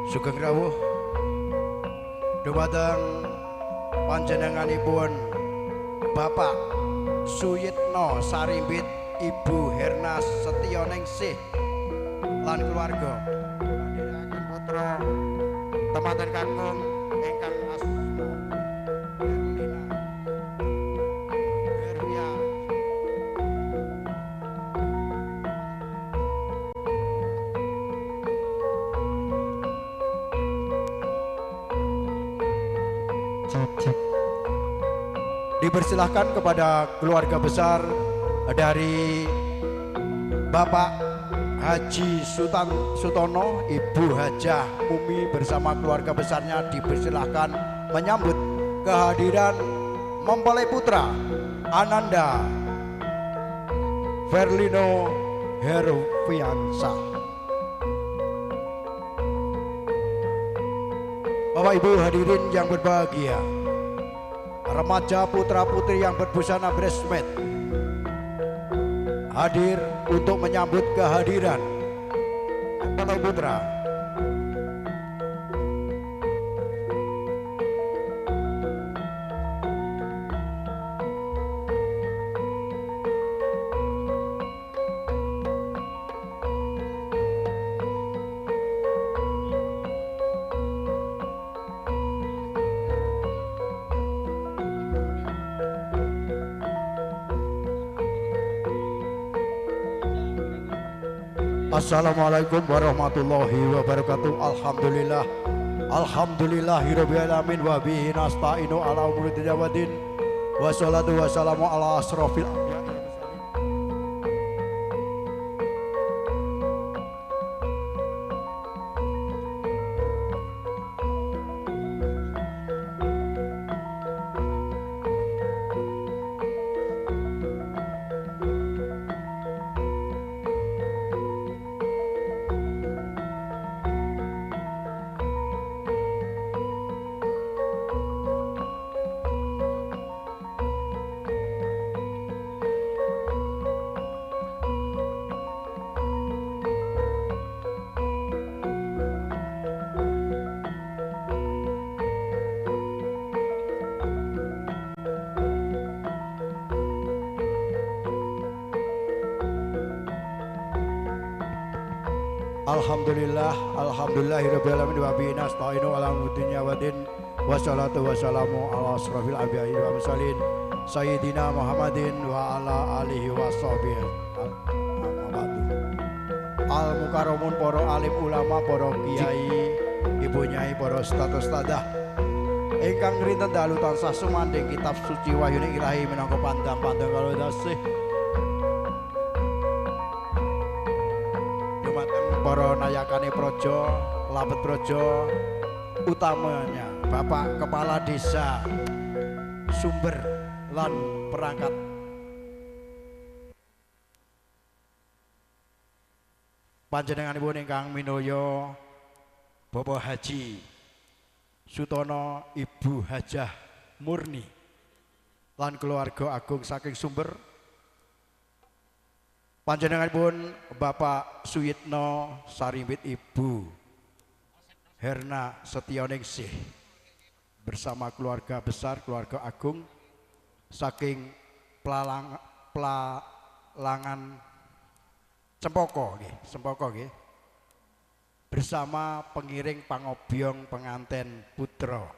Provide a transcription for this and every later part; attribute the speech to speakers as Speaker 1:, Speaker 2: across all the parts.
Speaker 1: Sugeng rawuh dumateng panjenenganipun Bapak Suyitno Sarimbit, Ibu Herna Setyoningsih lan keluarga. Panjenengan putra temanten kakung ingkang asma Herlina Hervia. Dipersilahkan kepada keluarga besar dari Bapak Haji Sutono, Ibu Hajah Umi bersama keluarga besarnya dipersilahkan menyambut kehadiran mempelai putra Ananda Verlino Herfiansah. Bapak Ibu hadirin yang berbahagia, remaja putra putri yang berbusana bridesmaid hadir untuk menyambut kehadiran mempelai putra. Assalamualaikum warahmatullahi wabarakatuh. Alhamdulillah, alhamdulillahirabbil alamin wa bihi nasta'inu ala umuri dunya waddin. Wassalatu wassalamu ala asrofil anbiya'i. Alhamdulillah, alhamdulillahirabbil alamin wa bihi nasta'inu ala umuri dunya waddin. Wassalatu wassalamu ala asrofil anbiya'i wal mursalin sayyidina Muhammadin wa ala alihi washabihi. Al mukarramun para alim ulama, para kiai, ibu nyai, para status tadah ingkang rinten dalu tansah sumandhing kitab suci wahyune ilahi minangka pandang-pandang kala dasih. Para nayakane projo, labet projo, utamanya Bapak Kepala Desa Sumber lan perangkat panjenenganipun ingkang minulya Bapak Haji Sutono, Ibu Hajah Murni lan keluarga agung saking Sumber. Panjenenganipun Bapak Suyitno Sarimbit, Ibu Herna Setyoningsih bersama keluarga besar, keluarga agung saking Plalangan Cempoko nggih, bersama pengiring pangobyong penganten putra.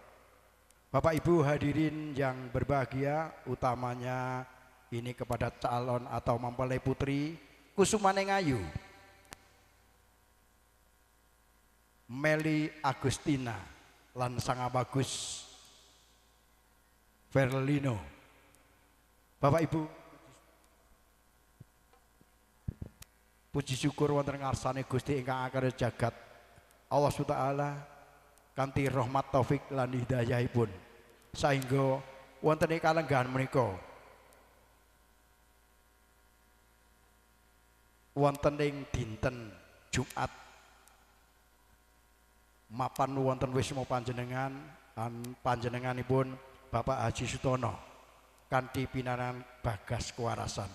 Speaker 1: Bapak Ibu hadirin yang berbahagia, utamanya ini kepada calon atau mempelai putri Kusumane Ngayu Meli Agustina lan Sanga Bagus Verlino. Bapak Ibu, puji syukur wonten ngarsane Gusti ingkang akare jagat Allah Subhanahu kanthi rahmat taufik lan hidayahipun sehingga wonten ing kalenggahan menika wonten ing dinten Jumat mapan wonten wisma panjenengan panjenenganipun Bapak Haji Sutono kanthi pinanan Bagas Kewarasan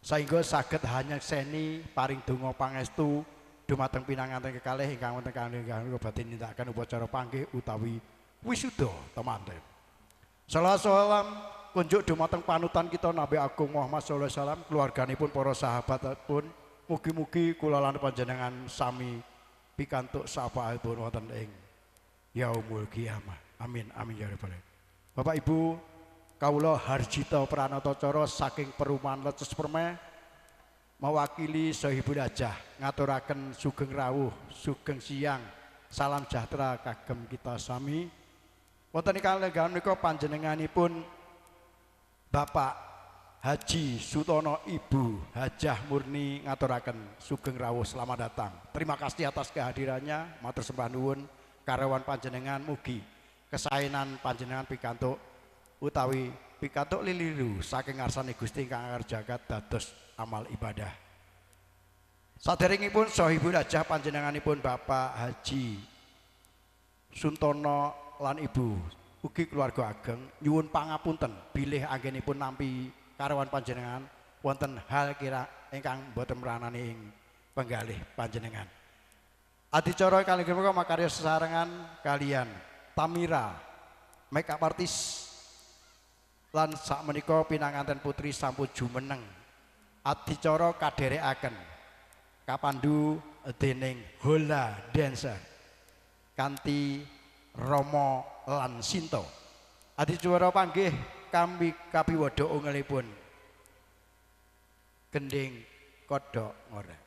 Speaker 1: sehingga saged hanya seni paring donga pangestu dumateng pinanganten kekalih ingkang wonten kangge badhe nindakaken upacara panggih utawi wisuda temanten. Salam kunjuk dumateng panutan kita Nabi Agung Muhammad sallallahu alaihi wasallam, keluarganipun para sahabat pun mugi-mugi kula lan panjenengan sami pikantuk syafaatipun wonten ing yaumul qiyamah. Amin amin ya rabbal alamin. Bapak Ibu kawula Harjito Pranatacara saking Perumahan Leces Permai mewakili Sohibul Hajah ngaturaken sugeng rawuh, sugeng siang, salam sejahtera kagem kita sami. Wonten ingkang lenggan menika panjenenganipun Bapak Haji Sutono Ibu Hajah Murni ngaturaken sugeng rawuh selamat datang. Terima kasih atas kehadirannya, matur sembah nuwun karawan panjenengan mugi kesaenan panjenengan pikantuk utawi pikantuk liliru saking ngarsane Gusti ingkang angger jagat dados amal ibadah. Saderengipun Sohibul Hajah panjenenganipun Bapak Haji Suntono lan Ibu ugi keluarga ageng nyuwun pangapunten bilih anggenipun nampi karawan panjenengan wonten hal kira ingkang boten meranani ing penggalih panjenengan. Adicara kali menika makarya sesarengan kalian Tamira makeup artist lan sakmenika pinanganten putri sampun jumeneng. Adicara kaderekaken kapandu dening Hola Dancer kanthi Romo lan Sinto. Adicara panggih kami kapiwada ungelipun Gending Kodhok Ngorek.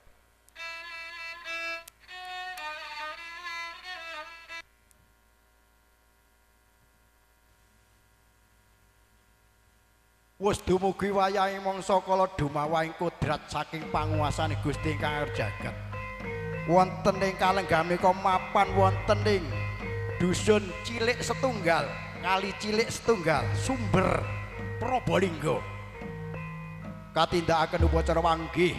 Speaker 1: Wis dumugi wayahe mangsa kala dumawahing kodrat saking panguwasane Gusti ingkang jagat. Wonten ing kalenggah menika mapan wonten ing dusun cilik setunggal, kali cilik setunggal, Sumber Probolinggo. Katindakaken upacara panggih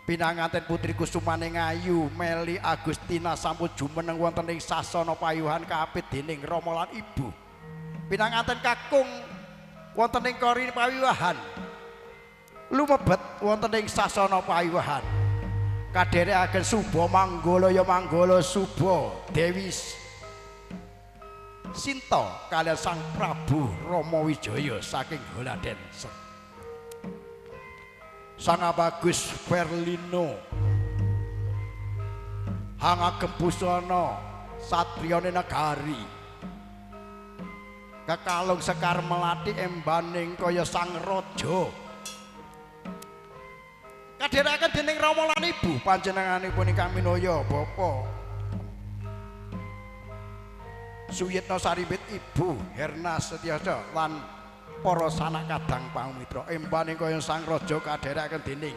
Speaker 1: pinanganten Putri Kusumane Ngayu Meli Agustina sampun jumeneng wonten ing sasana payuhan kapit dening Rama lan Ibu. Pinanganten kakung wonten ing kori pawiwahan lumebet wonten ing sasana pawiwahan kaderekaken Suba Manggala ya Manggala Suba Dewi Sinta kaliyan Sang Prabu Rama Wijaya saking Holaden Sang Bagus Verlino Hangagem Busana satriyane negari kekalung Sekar Melati embaning kaya sang raja kaderekaken dening Rama lan Ibu panjenenganipun ingkang minaya Bapa Suyitna Saribit Ibu Herna Setyaja lan para sanak kadang pamitra embaning kaya sang raja kaderekaken dening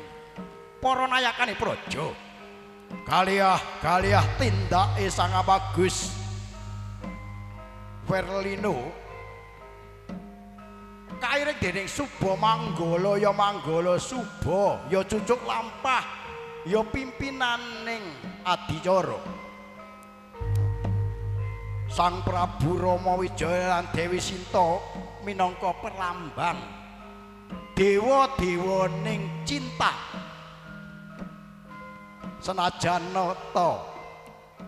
Speaker 1: para nayakane praja kaliah tindake Sang Bagus Verlino kairing dening Suba Manggala ya Manggala Suba ya cucuk lampah ya pimpinaning adicara Sang Prabu Rama Wijaya lan Dewi Sinta minangka perlambang dewa-dewaning cinta senajan nata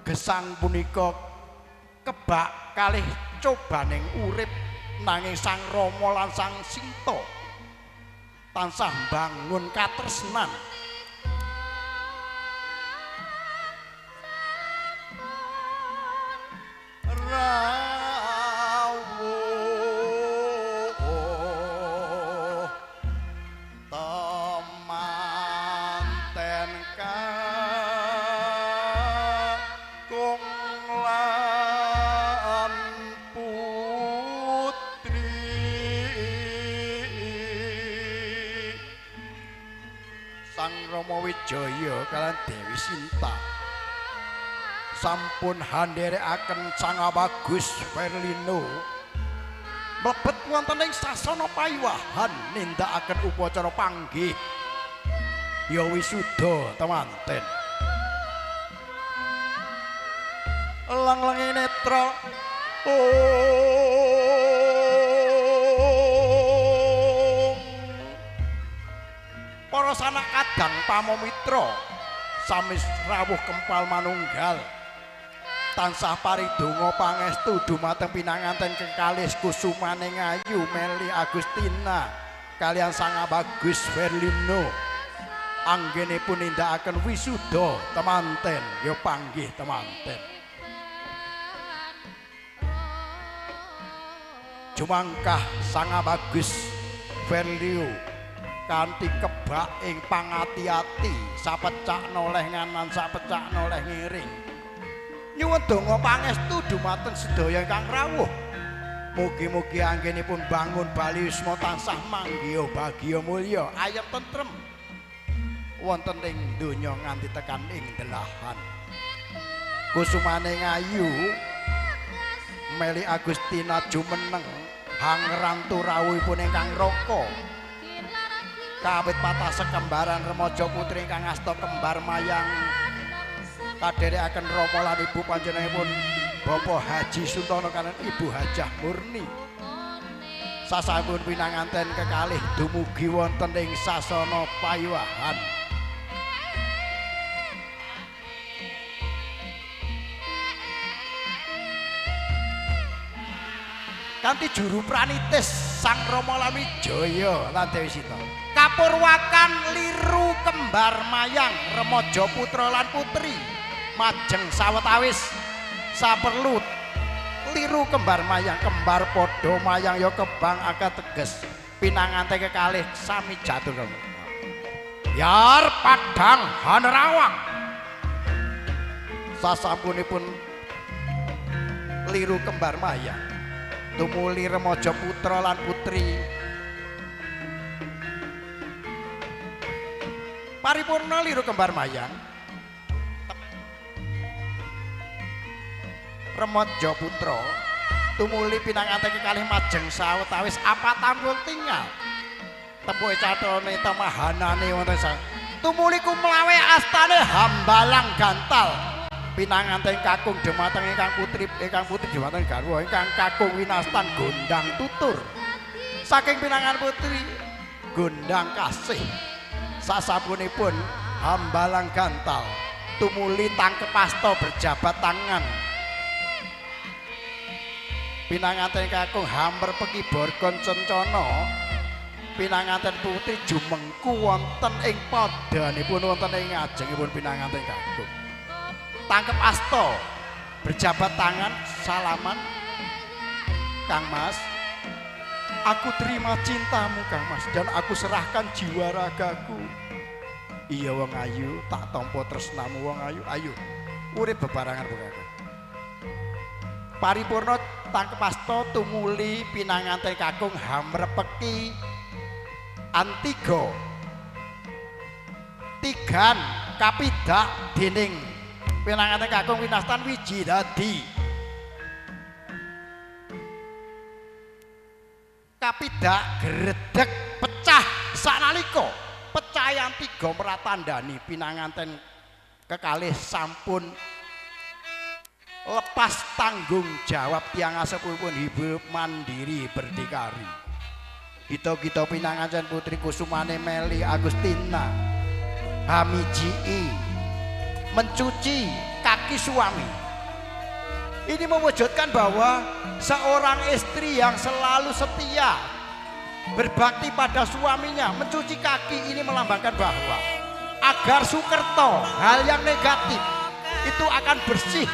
Speaker 1: gesang punika kebak kalih cobaning urip nanging Sang Rama lan Sang Sinta tansah mbangun katresnan rawuh temanten kakung lan Sang Rama Wijaya kaliyan Dewi Sinta sampun handherekaken Sang Bagus Verlino mlebet wonten ing sasana pawiwahan nindakaken upacara panggih ya wisuda temanten lang-langi netra para sanak kadang pamomitra sami rawuh kempal manunggal tansah paridonga pangestu dumateng pinanganten kekalih Kusumaning Ayu Meli Agustina kalian Sang Bagus Verlino anggenipun nindakaken wisuda temanten ya panggih temanten jumangkah Sang Bagus Verlio kanthi kebak ing pangati-ati sapecak noleh nganan sapecak noleh ngiring nyuwun donga pangestu dumateng sedaya ingkang rawuh mugi-mugi anggenipun bangun bali wisma tansah manggih bahagia mulya ayem tentrem wonten ing donya nganti tekan ing delahan Kusumaning Ayu Meli Agustina jumeneng hangrantu rawuhipun ingkang raka kawit patah sekembaran remaja putri ingkang asta kembar mayang kadherekaken rama lan ibu panjenenganipun Bapak Haji Suntono kanen Ibu Hajah Murni sasampun pinanganten kekalih dumugi wonten ing sasana payuwahan kanthi juru pranitis Sang Rama lan Wijaya lan Dewi Sita kapurwakan liru kembar mayang remaja putra lan putri majeng sawetawis saperlu liru kembar mayang kembar padha mayang ya kebang akeh teges pinanganten kekalih sami jatur yar padhang hanerawang sasampunipun liru kembar mayang tumuli remaja putra lan putri paripurna liru kembar mayang remaja putra tumuli pinanganten kekalih majeng sawetawis apa tampil tinggal tempuhe cathone temahanane wonten sang tumuli kumlawe astane Hambalang Gantal pinanganten kakung dumateng ingkang putri dumateng garwa ingkang kakung winastan Gondang Tutur saking pinangan putri Gondang Kasih sasampunipun Hambalang Gantal tumuli tangkep asta berjabat tangan pinanganten kakung Hamper Peki Borgon Cencana pinanganten putri jumengku wonten ing padanipun wonten ing ngajengipun pinanganten kakung tangkep asta berjabat tangan salaman Kang Mas aku terima cintamu Kang Mas dan aku serahkan jiwa ragaku iya wong ayu tak tampa tresnamu wong ayu ayo urip bebarengan bukaku paripurna tangkep asta tumuli pinanganten kakung Hamrepeki Antiga tigan kapidak dening pinanganten kakung winastan Wijidadi kapidak gredeg pecah sanalika pecahan tiga meratandani pinanganten kekalih sampun lepas tanggung jawab tiang asepipun hidup mandiri berdikari kita pinanganten putri Kusumane Meli Agustina hamijii mencuci kaki suami ini mewujudkan bahwa seorang istri yang selalu setia berbakti pada suaminya mencuci kaki ini melambangkan bahwa agar Sukerto hal yang negatif itu akan bersih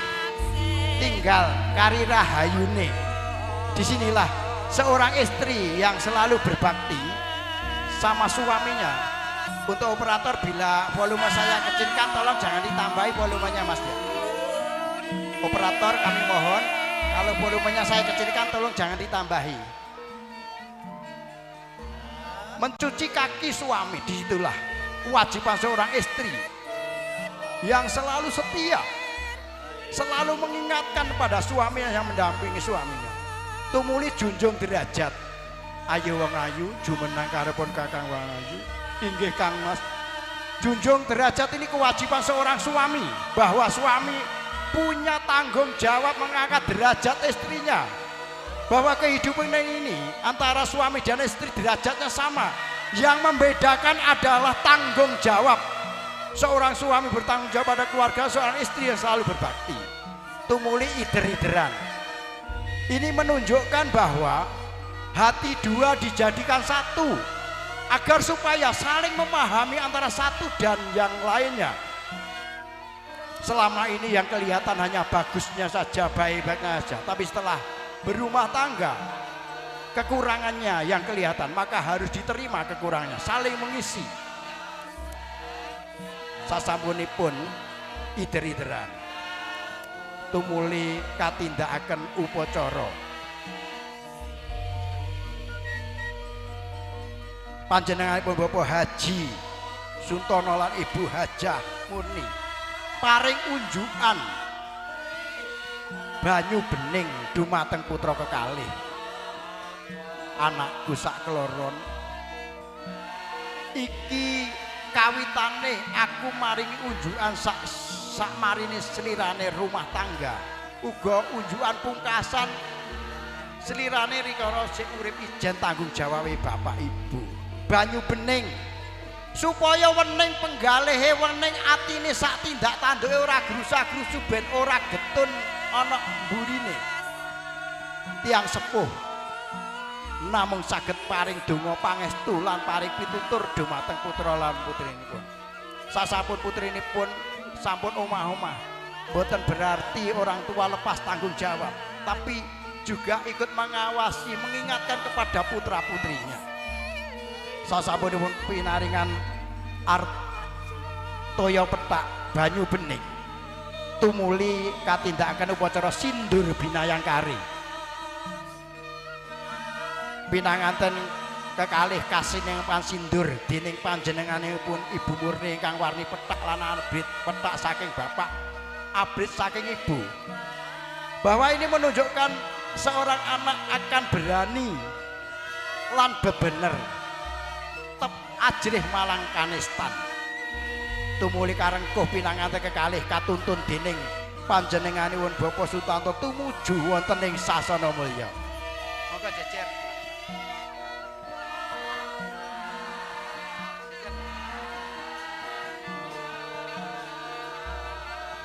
Speaker 1: tinggal Kari Rahayune. Disinilah seorang istri yang selalu berbakti sama suaminya. Untuk operator bila volume saya kecilkan tolong jangan ditambahi volumenya Mas ya. Operator kami mohon kalau volumenya saya kecilkan tolong jangan ditambahi. Mencuci kaki suami disitulah kewajiban seorang istri yang selalu setia, selalu mengingatkan pada suaminya yang mendampingi suaminya. Tumuli junjung derajat. Ayo wong ayu jumenang karepun kakang wong ayu. Inggih Kang Mas. Junjung derajat ini kewajiban seorang suami bahwa suami punya tanggung jawab mengangkat derajat istrinya. Bahwa kehidupan ini antara suami dan istri derajatnya sama. Yang membedakan adalah tanggung jawab. seorang suami bertanggung jawab pada keluarga, seorang istri yang selalu berbakti. Tumuli ider-ideran. Ini menunjukkan bahwa hati dua dijadikan satu agar supaya saling memahami antara satu dan yang lainnya. Selama ini yang kelihatan hanya bagusnya saja, baik-baiknya saja, tapi setelah berumah tangga kekurangannya yang kelihatan, maka harus diterima kekurangannya, saling mengisi. Sasampunipun ider-ideran tumuli katindakaken upacara panjenenganipun Bapak Haji Sutono lan Ibu Hajah Murni paring unjukan banyu bening dumateng putra kekalih. Anakku sak keloron iki kawitane aku maringi unjukan sak marini selirane rumah tangga, uga unjukan pungkasan selirane rikala sing urip ijen tanggung jawabe bapak ibu. Banyu bening supaya wening penggalehe, wening atine sak tindak tanduke ora grusa-grusu ben ora getun ana mburine. Tiang sepuh namung saged paring donga pangestu lan paring pitutur dumateng putra lan putrinipun. Sasampun putrinipun sampun omah-omah, boten berarti orang tua lepas tanggung jawab, tapi juga ikut mengawasi, mengingatkan kepada putra-putrinya. Sasampunipun pinaringan toya petak banyu bening, tumuli katindakaken upacara sindur binayangkari. Pinanganten kekalih kasining pansindur dening panjenenganipun Ibu Murni ingkang warni petak lan abrit petak saking bapak, abrit saking ibu. Bahwa ini menunjukkan seorang anak akan berani lan bebener tep ajrih malang kanistan. Tumuli karengkuh pinanganten kekalih katuntun dening panjenenganipun Bapak Sutanto tumuju wonten ing sasana mulya. Monggo jejer.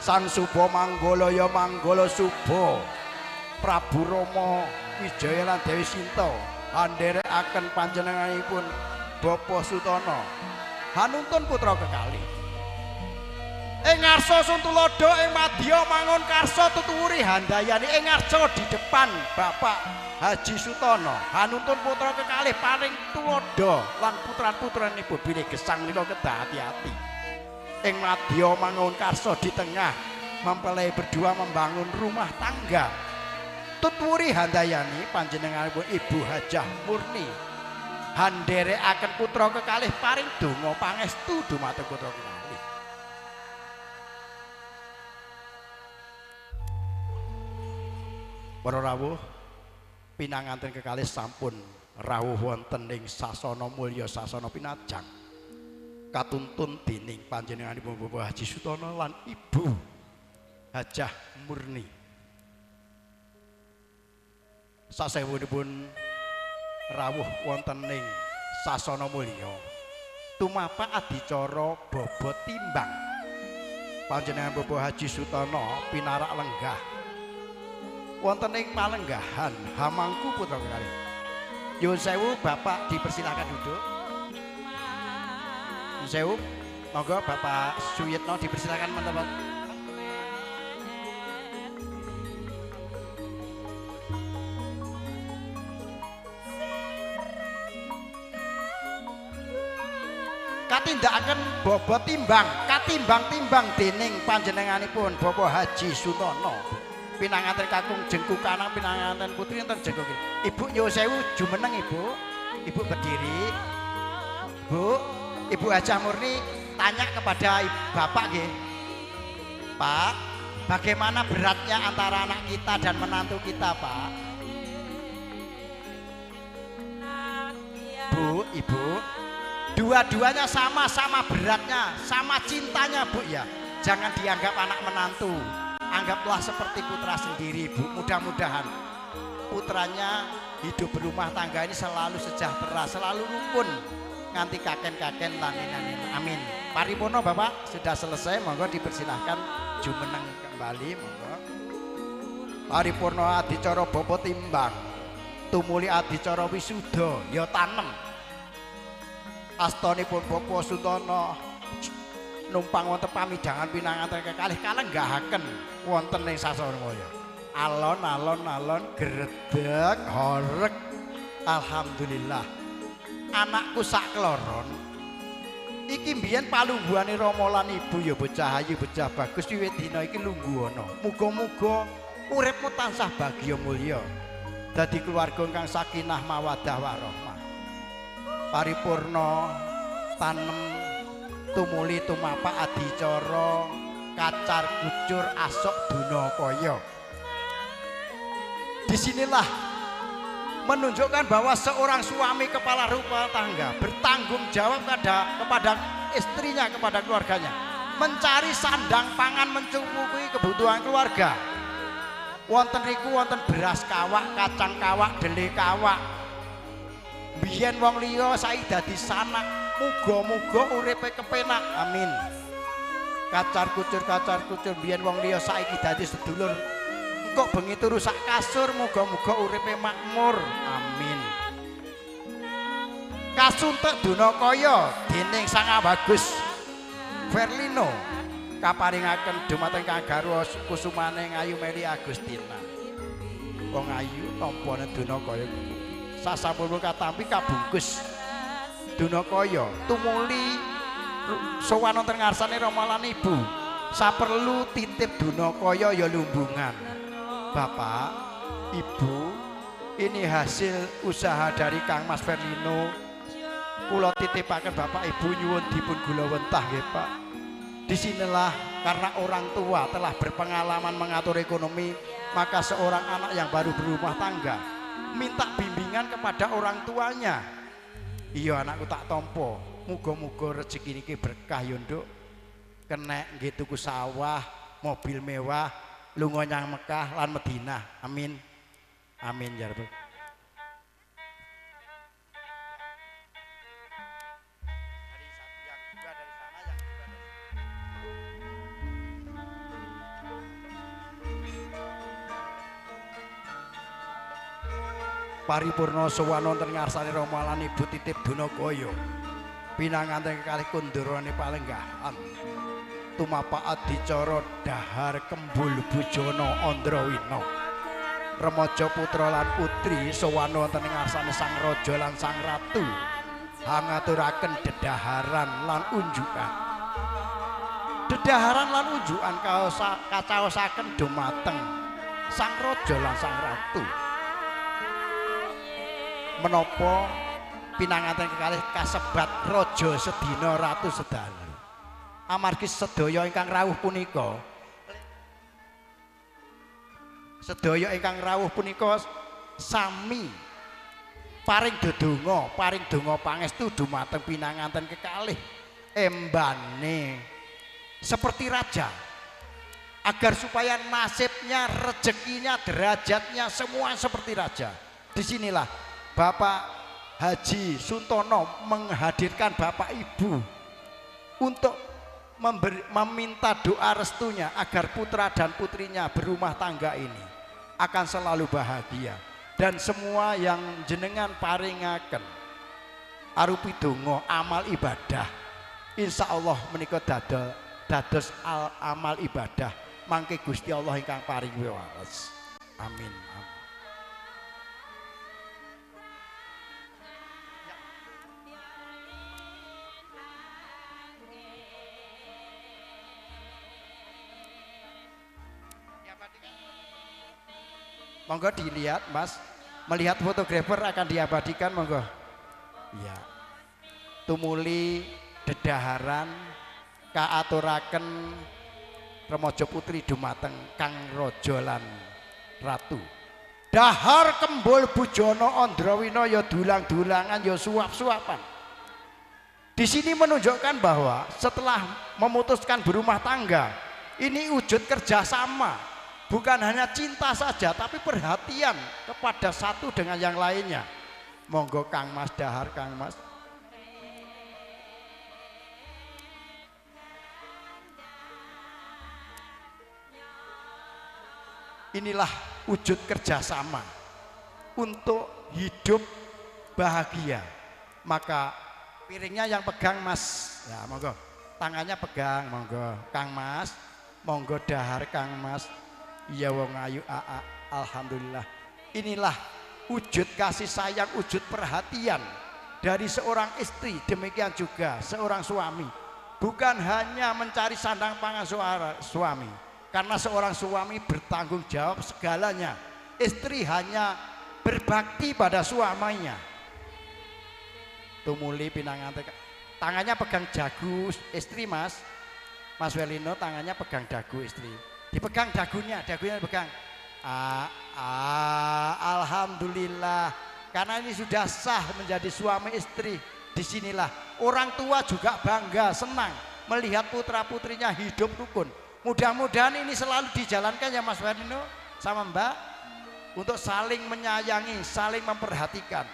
Speaker 1: Sang Suba Manggala ya Manggala Suba, Prabu Rama Wijaya lan Dewi Sinta andherekaken panjenenganipun Bapak Sutono hanuntun putra kekalih. Ing ngarsa Suntulodo ing madya mangun karsa tutuwuri handayani ing ngarsa di depan Bapak Haji Sutono hanuntun putra kekalih paring tulodo lan putran-putranipun bilih gesang menika kedah hati-hati. Ing madya mangun karsa di tengah mempelai berdua membangun rumah tangga. Tutuwuri handayani panjenenganipun Ibu Hajah Murni handherekaken putra kekalih paring donga pangestu dumateng putra kekalih. Para rawuh pinanganten kekalih sampun rawuh wonten ing sasana mulya sasana pinajang katuntun dening panjenenganipun Bapak Haji Sutono lan Ibu Hajah Murni. Sasewunipun rawuh wonten ing sasana mulya tumapak adicara bobot timbang panjenengan Bapak Haji Sutono pinarak lenggah wonten ing palenggahan Hamangku putra kekalih. Nyuwun sewu Bapak dipersilakan duduk. Nyuwun sewu, monggo Bapak Suyitno dipersilakan menapa. Katindakaken bobot timbang, katimbang-timbang dening panjenenganipun Bapak Haji Sutono. Pinanganten kakung jengku kanang pinanganten putri enten jengku kiri. Ibu nyuwun sewu jumeneng Ibu. Ibu berdiri. Bu, Ibu Hajah Murni tanya kepada Bapak nggih. Pak, bagaimana beratnya antara anak kita dan menantu kita, Pak? Bu, Ibu, dua-duanya sama-sama beratnya, sama cintanya, Bu ya. Jangan dianggap anak menantu. Anggaplah seperti putra sendiri, Bu. Mudah-mudahan putranya hidup berumah tangga ini selalu sejahtera, selalu rukun, nganti kaken-kaken lanin-lanin. Amin. Paripurna Bapak, sudah selesai, monggo dipersilahkan jumeneng kembali, monggo. Paripurna adicara bapa timbang. Tumuli adicara wisuda ya tanem. Astanipun Bapak Suntana numpang wonten pamidangan pinanganten kekalih kalenggahaken wonten ing Sasaramaya. Alon gredeg horeg. Alhamdulillah. Anakku sak kloron iki mbiyen palungguhane Rama lan Ibu ya bocah ayu bocah bagus wiwit dina iki lungguh ana. Muga-muga uripmu tansah bagya mulya. Dadi keluarga kang sakinah mawaddah warahmah. Paripurna tanem tumuli tumapak adicara kacar kucur asok dunakaya. Disinilah menunjukkan bahwa seorang suami kepala rumah tangga bertanggung jawab kepada istrinya, kepada keluarganya, mencari sandang pangan, mencukupi kebutuhan keluarga. Wonten riku wonten beras kawak, kacang kawak, dele kawak. Biyen wong liya saiki dadi sanak, muga-muga uripe kepenak. Amin. Kacar kucur biyen wong liya saiki dadi sedulur. Kok bengi turu sak kasur, muga-muga uripe makmur. Amin. Kasuntek Dunakaya dening Sang Bagus Verlino kaparingaken dumateng Kang Garwa kusumaning Ayu Meli Agustina. Wong ayu tampane Dunakaya sasampun katampi kabungkus Dunakaya tumuli sowan wonten ngarsane Rama lan Ibu. Saperlu titip Dunakaya ya lumbungan. Bapak, Ibu, ini hasil usaha dari Kang Mas Verlino. Kula titipaken Bapak Ibu nyuwun dipun gula wentah nggih Pak. Disinilah karena orang tua telah berpengalaman mengatur ekonomi, maka seorang anak yang baru berumah tangga minta bimbingan kepada orang tuanya. Iya anakku tak tompo, muga-muga rezeki niki berkah yo Nduk. Kenek nggih tuku sawah, mobil mewah, lunga nyang Mekah lan Madinah. Amin. Amin ya Rabbal. Paripurna sowan wonten ngarsane Rama lan Ibu titip Dunakaya. Pinanganten kekalih kondorane palenggahan. Tumapak adicara dahar kembul bujana Andrawina. Remaja putra lan putri sowan wonten ngarsane Sang Raja lan Sang Ratu. Hangaturaken dedaharan lan unjukan. Dedaharan lan unjukan kacaosaken dumateng Sang Raja lan Sang Ratu. Menapa pinanganten kekalih kasebat raja sedina ratu sedalu. Amargi sedaya ingkang rawuh punika sami paring dedonga, paring donga pangestu dumateng pinanganten kekalih embane seperti raja, agar supaya nasibnya, rezekinya, derajatnya semua seperti raja. Disinilah Bapak Haji Suntono menghadirkan Bapak Ibu untuk meminta doa restunya agar putra dan putrinya berumah tangga ini akan selalu bahagia, dan semua yang jenengan paringaken arupi donga amal ibadah insya Allah menika dados amal ibadah mangke Gusti Allah ingkang paring wewales. Amin. Monggo dilihat Mas, melihat fotografer akan diabadikan monggo. Ya. Tumuli dedaharan kaaturaken remaja putri dumateng Kang Raja lan Ratu. Dahar kembul bujana Andrawina ya dulang-dulangan ya suap-suapan. Di sini menunjukkan bahwa setelah memutuskan berumah tangga, ini wujud kerjasama. Bukan hanya cinta saja, tapi perhatian kepada satu dengan yang lainnya. Monggo Kang Mas dahar, Kang Mas. inilah wujud kerjasama untuk hidup bahagia. Maka piringnya yang pegang Mas, ya monggo, tangannya pegang, monggo Kang Mas, monggo dahar Kang Mas, iya wong ayu aa, alhamdulillah. Inilah wujud kasih sayang, wujud perhatian dari seorang istri, demikian juga seorang suami. Bukan hanya mencari sandang pangan suami, karena seorang suami bertanggung jawab segalanya. Istri hanya berbakti pada suaminya. Tumuli pinangante, tangannya pegang dagu istri Mas Welino, tangannya pegang dagu istri, dipegang dagunya dipegang. Alhamdulillah, karena ini sudah sah menjadi suami istri. Disinilah orang tua juga bangga, senang melihat putra putrinya hidup rukun. Mudah-mudahan ini selalu dijalankan ya Mas Welino sama Mbak, untuk saling menyayangi, saling memperhatikan.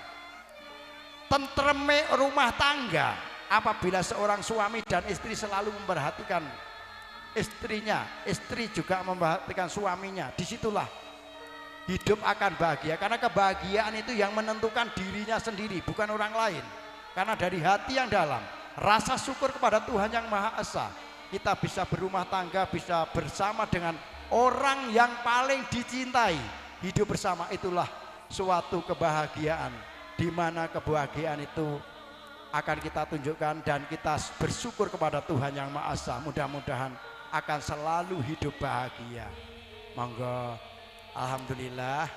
Speaker 1: Tentreme rumah tangga apabila seorang suami dan istri selalu memperhatikan istrinya, istri juga memperhatikan suaminya. Disitulah hidup akan bahagia, karena kebahagiaan itu yang menentukan dirinya sendiri, bukan orang lain. Karena dari hati yang dalam, rasa syukur kepada Tuhan yang Maha Esa, kita bisa berumah tangga, bisa bersama dengan orang yang paling dicintai. Hidup bersama itulah suatu kebahagiaan, di mana kebahagiaan itu akan kita tunjukkan dan kita bersyukur kepada Tuhan yang Maha Esa. Mudah-mudahan akan selalu hidup bahagia. Monggo, alhamdulillah.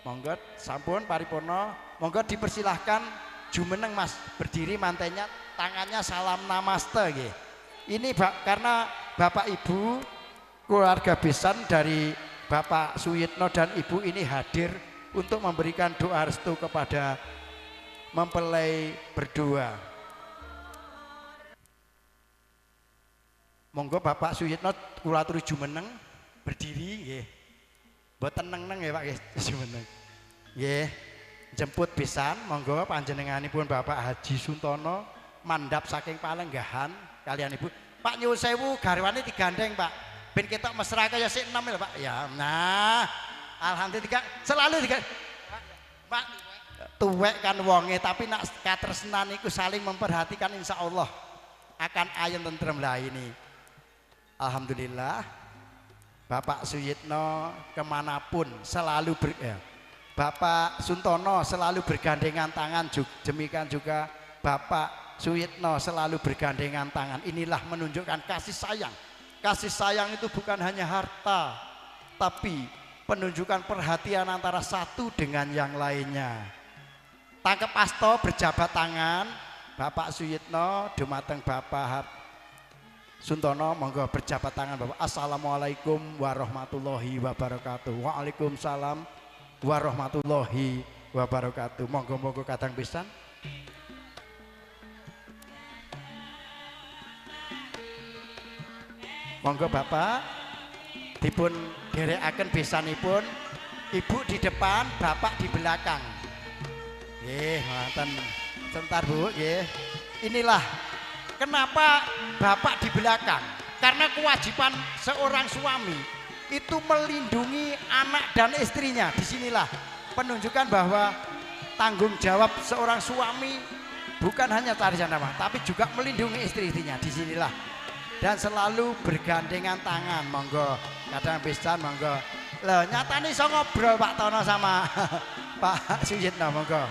Speaker 1: Monggo sampun paripurna. Monggo dipersilahkan jumeneng Mas, berdiri mantenya, tangannya salam namaste nggih. Ini karena Bapak Ibu keluarga besan dari Bapak Suyitno dan Ibu ini hadir untuk memberikan doa restu kepada mempelai berdua. Monggo Bapak Suyitno kula aturi jumeneng berdiri nggih. Mboten neng-neng ya Pak nggih, jumeneng. Nggih. Jemput besan monggo panjenenganipun Bapak Haji Suntono mandhap saking Palenggahan kalian Ibu. Pak nyuwun sewu garwane digandeng Pak. Ben ketok mesra kaya sik enom lho Pak. Ya, nah. Alhamdulillah selalu tiga Pak tuwek kan wonge, tapi nak katresnan iku saling memperhatikan, insya Allah akan ayem tentrem lah ini. Alhamdulillah Bapak Suyitno kemanapun selalu Bapak Suntono selalu bergandengan tangan, demikian juga Bapak Suyitno selalu bergandengan tangan. Inilah menunjukkan kasih sayang. Kasih sayang itu bukan hanya harta, tapi penunjukan perhatian antara satu dengan yang lainnya. Tangkep asto berjabat tangan, Bapak Suyitno dumateng Bapak Suntono monggo berjabat tangan Bapak. Assalamualaikum warahmatullahi wabarakatuh. Waalaikumsalam warahmatullahi wabarakatuh. Monggo kadang pisan. Monggo Bapak dipun derekaken besanipun, Ibu di depan, Bapak di belakang. Nggih, ngoten. Sebentar Bu, nggih. Inilah kenapa Bapak di belakang. Karena kewajiban seorang suami itu melindungi anak dan istrinya. Disinilah penunjukan bahwa tanggung jawab seorang suami bukan hanya cari sana, tapi juga melindungi istri-istrinya. Disinilah dan selalu bergandengan tangan. Monggo kadang pisan monggo. Loh nyatane iso ngobrol Pak Tono sama Pak Suyitno. Monggo.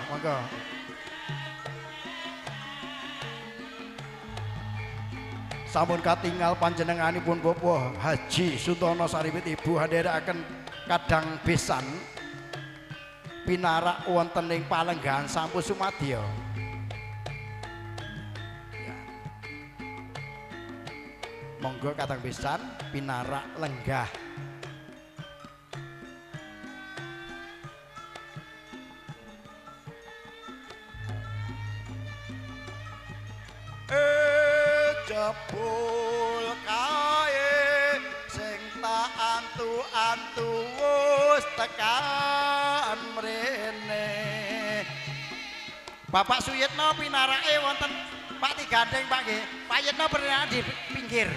Speaker 1: Sampun katingal panjenenganipun Bapak Haji Suntono Sariwit Ibu hadhiraken kadang besan pinarak wonten ing Palenggahan sampun sumadya. Monggo kadang besan pinarak lenggah. Jebul kae sing tak antu-antu wis tekan mrene. Bapak Suyitno pinarake wonten Pak digandeng Pak nggih. Pak Yitno pernah di pinggir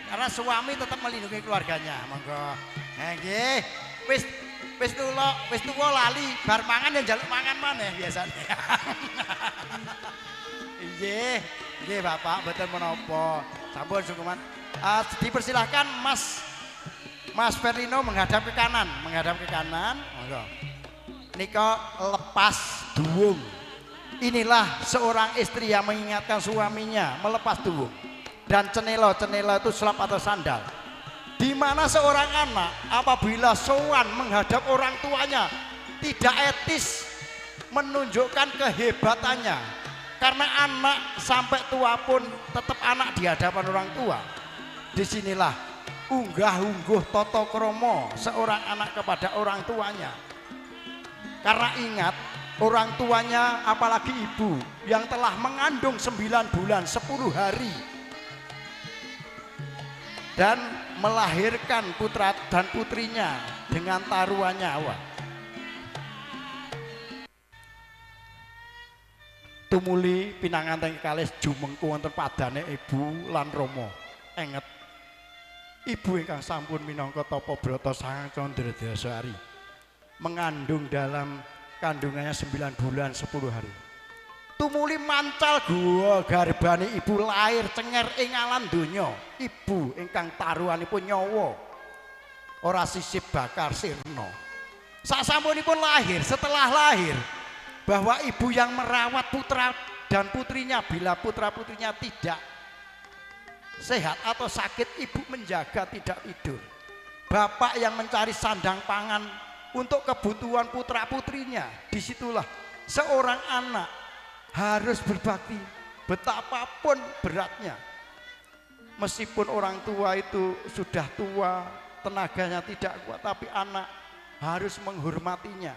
Speaker 1: karena suami tetap melindungi keluarganya. Monggo. Nggih. wis wis tuwa lali bar mangan ya njaluk mangan maneh biasane. Nggih Bapak mboten menapa. Sampun sukuman. Dipersilahkan Mas Verlino menghadap ke kanan, monggo. Nika lepas duwung. Inilah seorang istri yang mengingatkan suaminya melepas duwung. Dan cenela itu selap atau sandal. Di mana seorang anak apabila sowan menghadap orang tuanya tidak etis menunjukkan kehebatannya. Karena anak sampai tua pun tetap anak di hadapan orang tua. Disinilah unggah-ungguh tata krama seorang anak kepada orang tuanya. Karena ingat orang tuanya apalagi ibu yang telah mengandung 9 bulan 10 hari dan melahirkan putra dan putrinya dengan taruhan nyawa. Tumuli pinanganten kalih jumengku wonten padane ibu lan rama. Enget ibu ingkang sampun minangka tapa brata sangang Candra Dasari mengandung dalam kandungannya 9 bulan 10 hari. Tumuli mancal gua garbane ibu lahir cenger ing alam donya. Ibu ingkang taruhanipun nyawa ora sisip bakar sirna. Sasampunipun lahir, setelah lahir bahwa ibu yang merawat putra dan putrinya bila putra putrinya tidak sehat atau sakit, ibu menjaga tidak tidur. Bapak yang mencari sandang pangan untuk kebutuhan putra putrinya. Disitulah seorang anak harus berbakti betapapun beratnya. Meskipun orang tua itu sudah tua, tenaganya tidak kuat, tapi anak harus menghormatinya.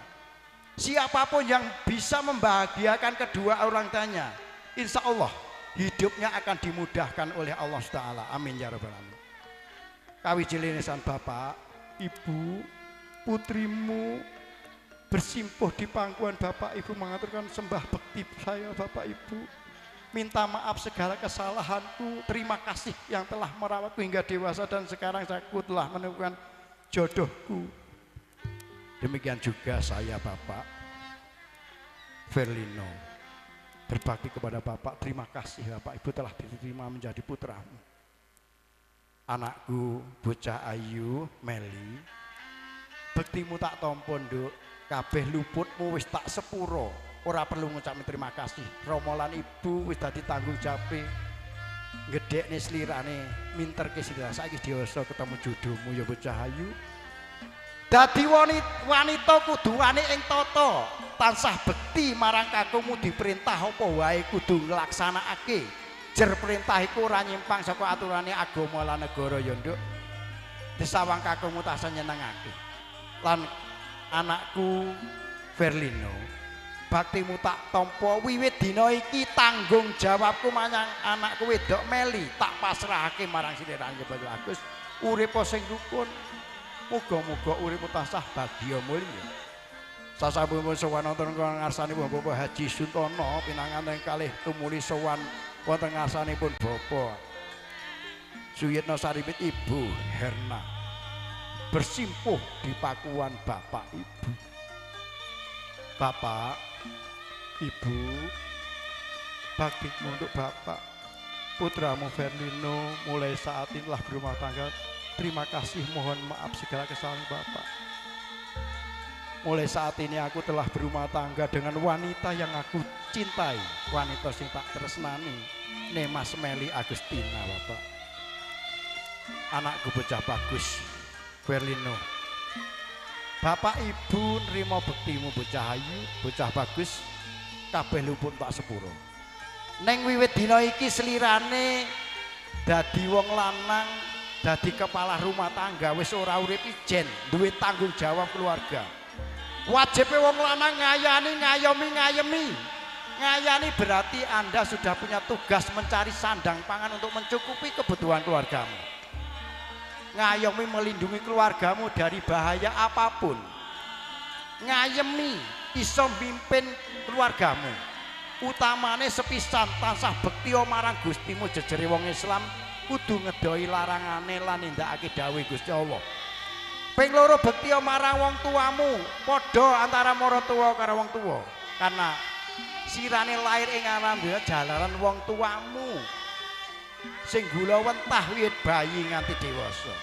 Speaker 1: Siapapun yang bisa membahagiakan kedua orang tuanya, insya Allah hidupnya akan dimudahkan oleh Allah Ta'ala. Amin ya rabbal alamin. Kawijilinisan Bapak, Ibu, putrimu bersimpuh di pangkuan Bapak Ibu mengaturkan sembah bekti saya Bapak Ibu. Minta maaf segala kesalahanku. Terima kasih yang telah merawatku hingga dewasa dan sekarang aku telah menemukan jodohku. Demikian juga saya Bapak Verlino berbakti kepada Bapak. Terima kasih Bapak Ibu telah diterima menjadi putramu. Anakku bocah ayu Meli, bektimu tak tompo nduk, kabeh luputmu wis tak sepuro. Ora perlu ngucapin terima kasih. Romolan ibu wis dadi tanggung jawabe gedhekne slirane minterke slira. Saiki dioso ketemu jodohmu ya bocah ayu. Dadi wanita kudu wani ing tata, tansah bekti marang kakungmu diperintah apa wae kudu nglaksanakake. Jer perintah iku ora nyimpang saka aturane agama lan negara ya nduk. Disawang kakungmu tansah nyenengake. Lan anakku Verlino, baktimu tak tampa wiwit dina iki tanggung jawabku marang anakku wedok Meli tak pasrahake marang Sinirang Bayu Agus. Urip sing rukun. Muga-muga uripmu tansah bagya mulya. Sasampunipun sowan wonten ngarsanipun Bapak Haji Suntono pinanganten kalih tumuli sowan wonten ngarsanipun Bapak Suyitno Saripit Ibu Herna bersimpuh di pakuan Bapak Ibu. Bapak Ibu, baktimu untuk Bapak putramu Verlino mulai saat inilah berumah tangga. Terima kasih, mohon maaf segala kesalahan Bapak. Mulai saat ini aku telah berumah tangga dengan wanita yang aku cintai, wanita sing tak tresnani, Mas Meli Agustina Bapak. Anakku bocah bagus Verlino. Bapak Ibu nrimo bektimu bocah ayu, bocah bagus, kabeh luput tak sepuro. Neng wiwit dina iki selirane dadi wong lanang, dadi kepala rumah tangga, wis ora urip ijen, duwe tanggung jawab keluarga. Wajibe wong lanang ngayani, ngayemi. Ngayani berarti Anda sudah punya tugas mencari sandang pangan untuk mencukupi kebutuhan keluargamu. Ngayomi melindungi keluargamu dari bahaya apapun. Ngayemi iso mimpin keluargamu. Utamane sepisan tansah bekti marang Gustimu jejere wong Islam kudu ngedoi larangane lan nindakake dawuh Gusti Allah. Ping loro bekti marang wong tuamu, padha antara maratuwa karo wong tuwa. Karena sirane lair ing alam jalaran wong tuamu. Sing gula wentah wiwit bayi nganti dewasa.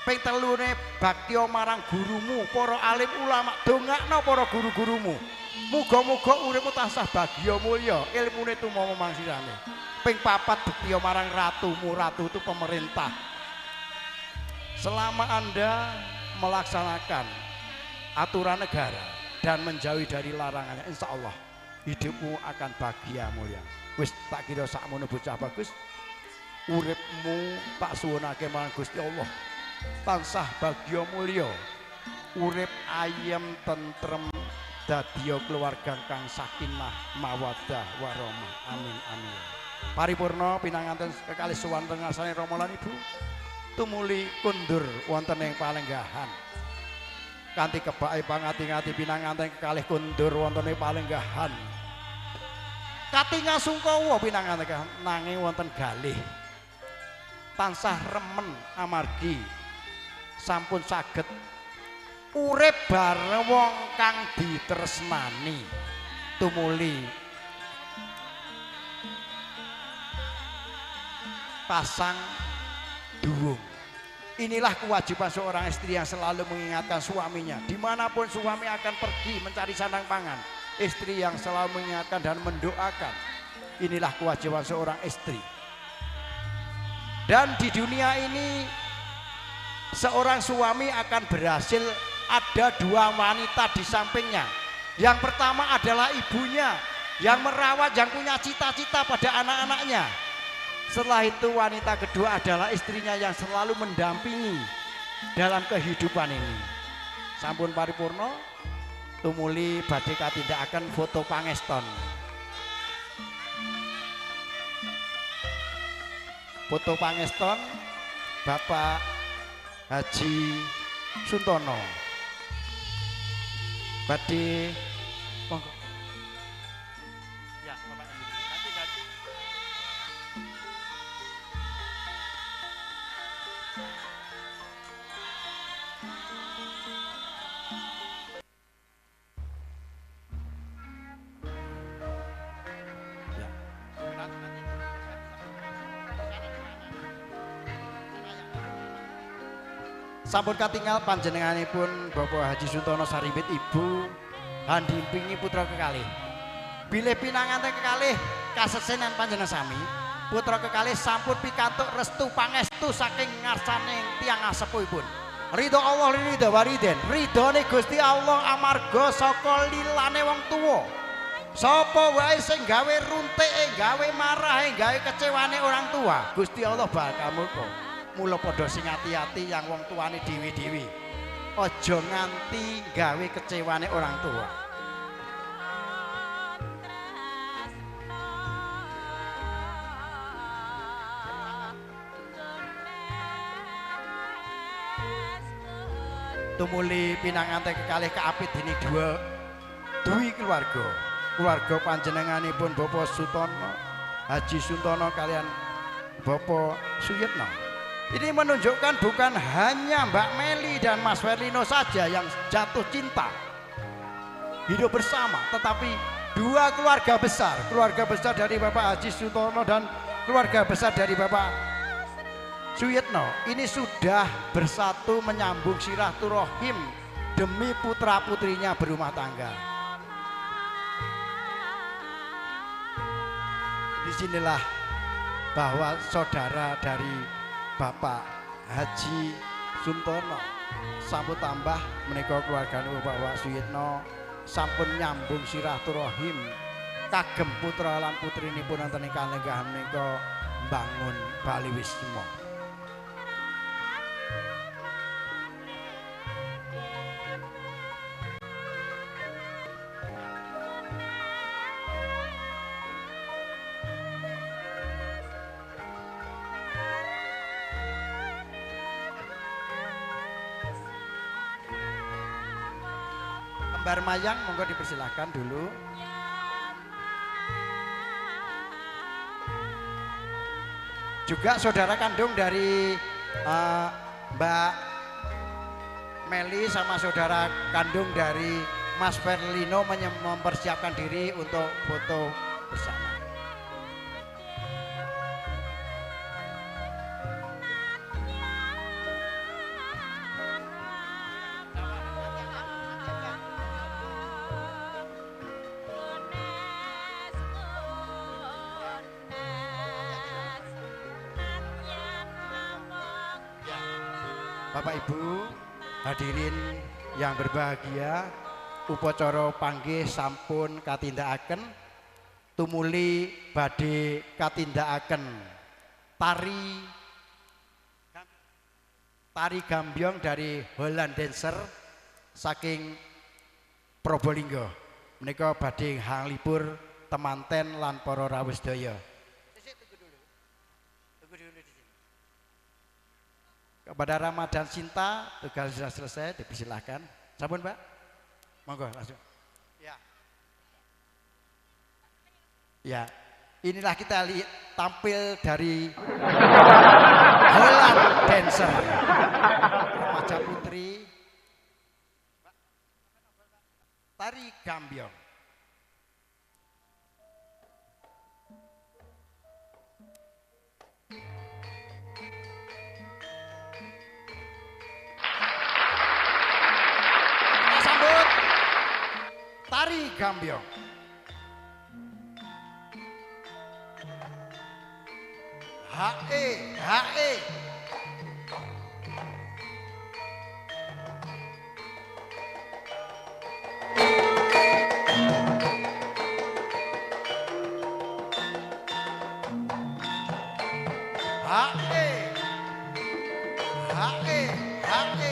Speaker 1: Ping telune bakti marang gurumu, para alim ulama, dongakno para guru-gurumu. Muga-muga uripmu tansah bagya mulya, ilmune tumama mangsirane. Ping papat bekti marang ratumu, ratu itu pemerintah. Selama Anda melaksanakan aturan negara dan menjauhi dari larangannya, insya Allah hidupmu akan bahagia mulia. Wis tak kira sakmono bocah bagus, uripmu tak suwunake marang Gusti Allah tansah bahagia mulia, urip ayem tentrem, dadiya keluarga kang sakinah mawaddah warahmah. Amin amin. Paripurna pinanganten kekalih sowan tengasane Rama lan Ibu tumuli kundur wonten ing palenggahan kanthi kebake pangati-ngati pinanganten kekalih kundur wonten ing palenggahan katingal sungkawa pinanganten nanging wonten galih tansah remen amargi sampun saged urip bareng wong kang ditresnani tumuli pasang duwung. Inilah kewajiban seorang istri yang selalu mengingatkan suaminya dimanapun suami akan pergi mencari sandang pangan, istri yang selalu mengingatkan dan mendoakan. Inilah kewajiban seorang istri. Dan di dunia ini seorang suami akan berhasil ada dua wanita di sampingnya. Yang pertama adalah ibunya yang merawat, yang punya cita-cita pada anak-anaknya. Setelah itu wanita kedua adalah istrinya yang selalu mendampingi dalam kehidupan ini. Sampun paripurna tumuli badhe katindakaken foto pangeston. Foto pangeston Bapak Haji Suntono. Badhe monggo. Ya, Bapak nanti sampun katingal panjenenganipun Bapak Haji Suntono Saribit Ibu handimpingi putra kekalih. Bilih pinanganten kekalih kasesenan panjenengan sami, putra kekalih sampun pikantuk restu pangestu saking ngarsaning tiyang asepuhipun. Ridho Allah ridho wariden, ridhone Gusti Allah amarga saka lilane wong tuwa. Sapa wae sing gawe runtike, gawe marahe, gawe kecewane orang tua, Gusti Allah bakal murka. Mula padha sing ati-ati yang wong tuane dhewe-dhewe. Aja nganti gawe kecewane orang tua. Tumuli pinanganten kekalih kaapit dening duwi keluarga. Keluarga panjenenganipun Bapak Suntono, Haji Suntono kalian Bapak Suyitno. Ini menunjukkan bukan hanya Mbak Meli dan Mas Werlino saja yang jatuh cinta hidup bersama, tetapi dua keluarga besar dari Bapak Haji Suntono dan keluarga besar dari Bapak Suyitno ini sudah bersatu menyambung silaturahim demi putra putrinya berumah tangga. Disinilah bahwa saudara dari Bapak Haji Suntono sampun tambah menika keluargane Bapak Suyitno sampun nyambung silaturahim kagem putra lan putrinipun wonten ing kalenggahan menika mbangun Bali Wisma. Kembar Mayang monggo dipersilahkan dulu. Juga saudara kandung dari Mbak Meli sama saudara kandung dari Mas Ferlino mempersiapkan diri untuk foto bersama. Bapak Ibu hadirin yang berbahagia, upacara panggih sampun katindakaken, tumuli badhe katindakaken tari gambyong dari Holland Dancer saking Probolinggo. Menika badhe hanglipur temanten lan para rawuh sedaya. Kepada Ramadan Sinta, tugas sudah selesai, dipersilahkan. Sampun Pak? Monggo langsung. Ya. Ya, inilah kita lihat tampil dari Holland Dancer. Remaja putri tari gambyong. Tari gambyong. Hae, hae. Hae. Hae, hae.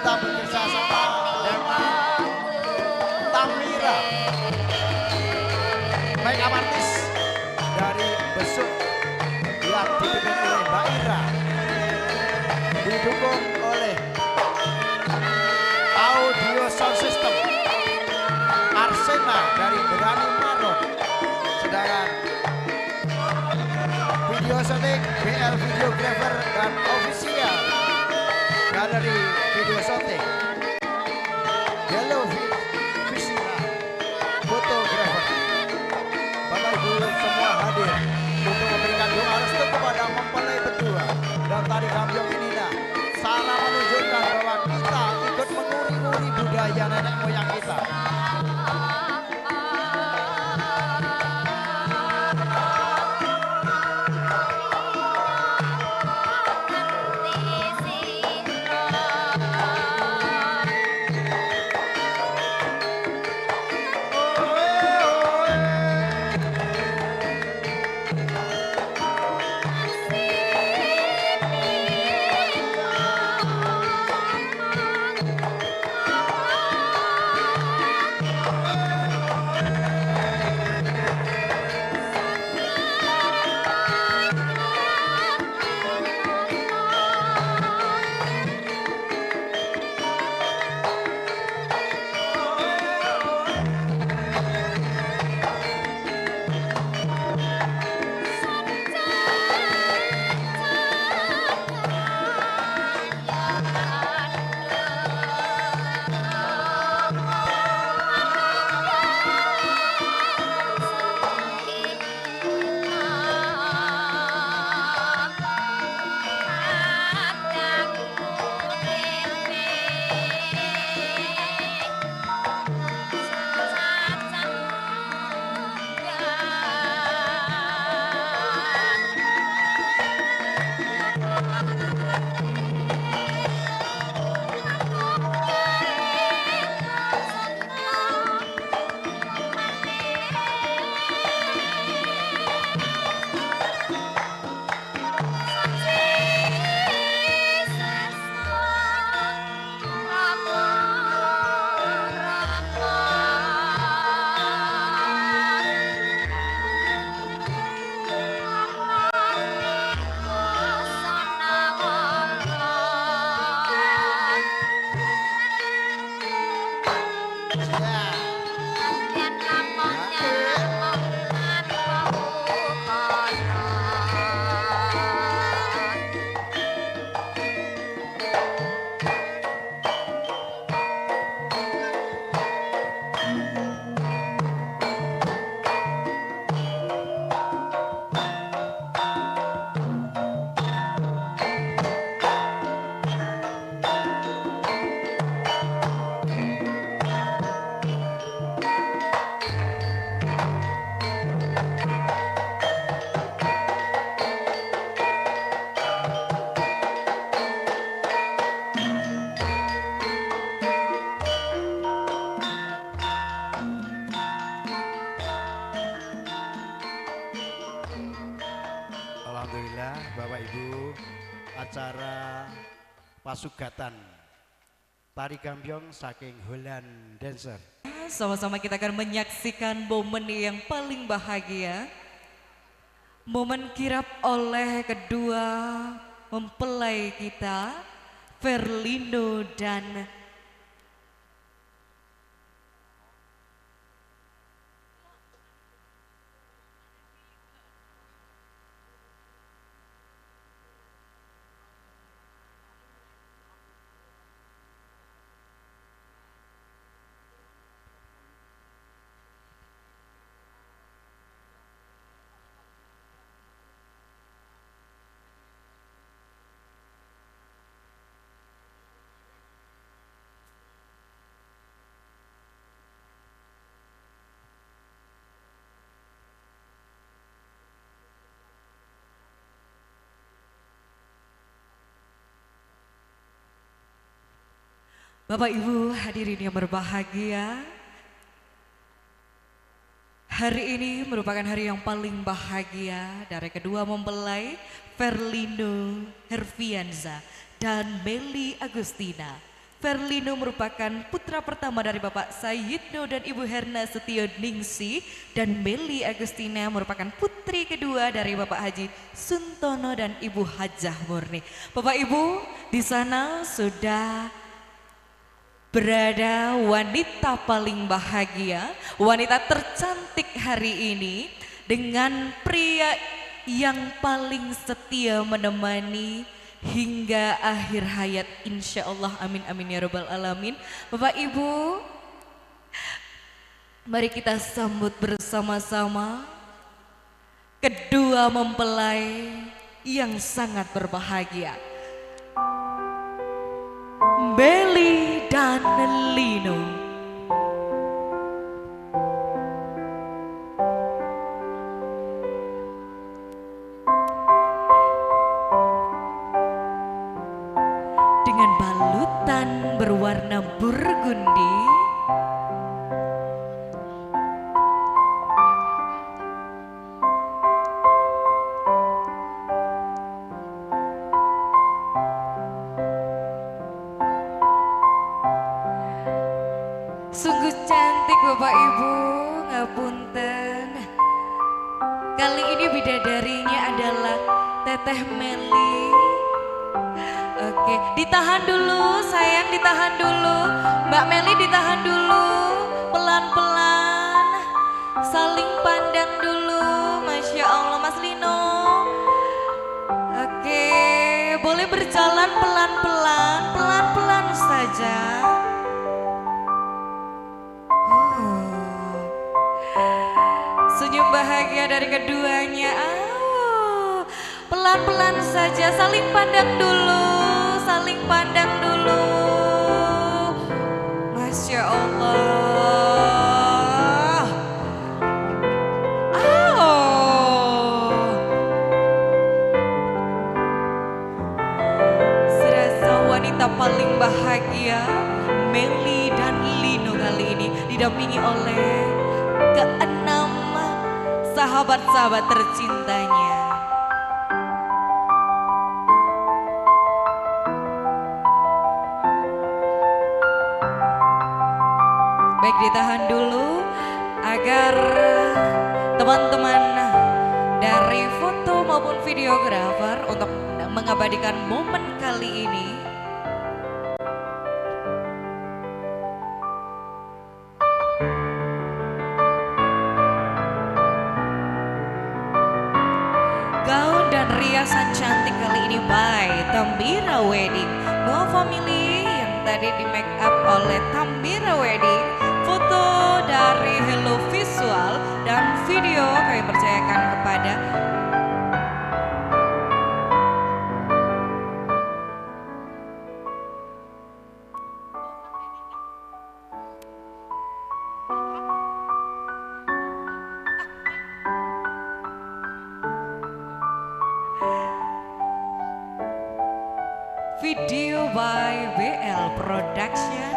Speaker 1: kita bekerja sama dengan Tamira, makeup artis dari Besuk yang dipimpin oleh Mbak Ira, didukung oleh Audio Sound System Arsena dari Berani Maron, sedangkan video shooting BL Videographer dan Official Galeri Video Shooting Yellow Visual Fotografer. Bapak Ibu semua hadir untuk memberikan doa restu kepada mempelai berdua dan tari kambyong ini sana menunjukkan bahwa kita ikut menguri-nguri budaya nenek moyang kita. Alhamdulillah Bapak Ibu, acara pasugatan tari kambyong saking Holland Dancer.
Speaker 2: Sama-sama kita akan menyaksikan momen yang paling bahagia, momen kirap oleh kedua mempelai kita, Verlino dan Bapak Ibu hadirin yang berbahagia, hari ini merupakan hari yang paling bahagia dari kedua mempelai Verlino Herfianza dan Meli Agustina Verlino merupakan putra pertama dari Bapak Sayidno dan Ibu Herna Setio Ningsi, dan Meli Agustina merupakan putri kedua dari Bapak Haji Suntono dan Ibu Hajah Murni. Bapak Ibu, di sana sudah berada wanita paling bahagia, wanita tercantik hari ini dengan pria yang paling setia menemani hingga akhir hayat, insya Allah, amin amin ya robbal alamin. Bapak Ibu, mari kita sambut bersama-sama kedua mempelai yang sangat berbahagia, Meli dan Lino. Dengan balutan berwarna burgundi, sungguh cantik Bapak Ibu, ngapunten. Kali ini bidadarinya adalah Teteh Meli. Oke, ditahan dulu sayang, ditahan dulu. Mbak Meli ditahan dulu, pelan-pelan. Saling pandang dulu, Masya Allah Mas Lino. Oke, boleh berjalan pelan-pelan, pelan-pelan saja. Senyum bahagia dari keduanya. Pelan-pelan saja, saling pandang dulu, saling pandang dulu. Masya Allah. Serasa wanita paling bahagia, Meli dan Lino kali ini didampingi oleh keenam sahabat-sahabat tercintanya. Baik, ditahan dulu agar teman-teman dari foto maupun videografer untuk mengabadikan momen kali ini. Gaun dan riasan cantik kali ini by Tambira Wedding. Mua Family yang tadi di make up oleh Tambira Wedding. Foto dari Hello Visual dan video kami percayakan kepada video by BL Production.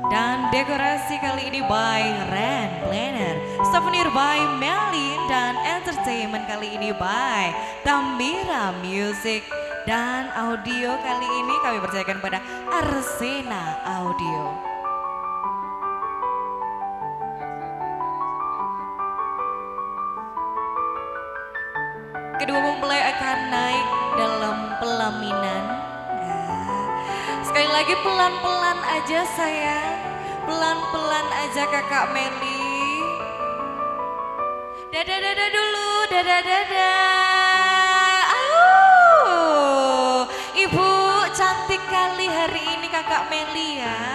Speaker 2: Dan dekorasi kali ini by Ren Planner, souvenir by Melin, dan entertainment kali ini by Tambira Music. Dan audio kali ini kami percayakan pada Arsena Audio. Kedua mempelai akan naik dalam pelaminan. Sekali lagi pelan-pelan aja sayang, pelan-pelan aja kakak Meli. Dadah-dadah dulu, dadah-dadah. Ibu cantik kali hari ini kakak Meli ya.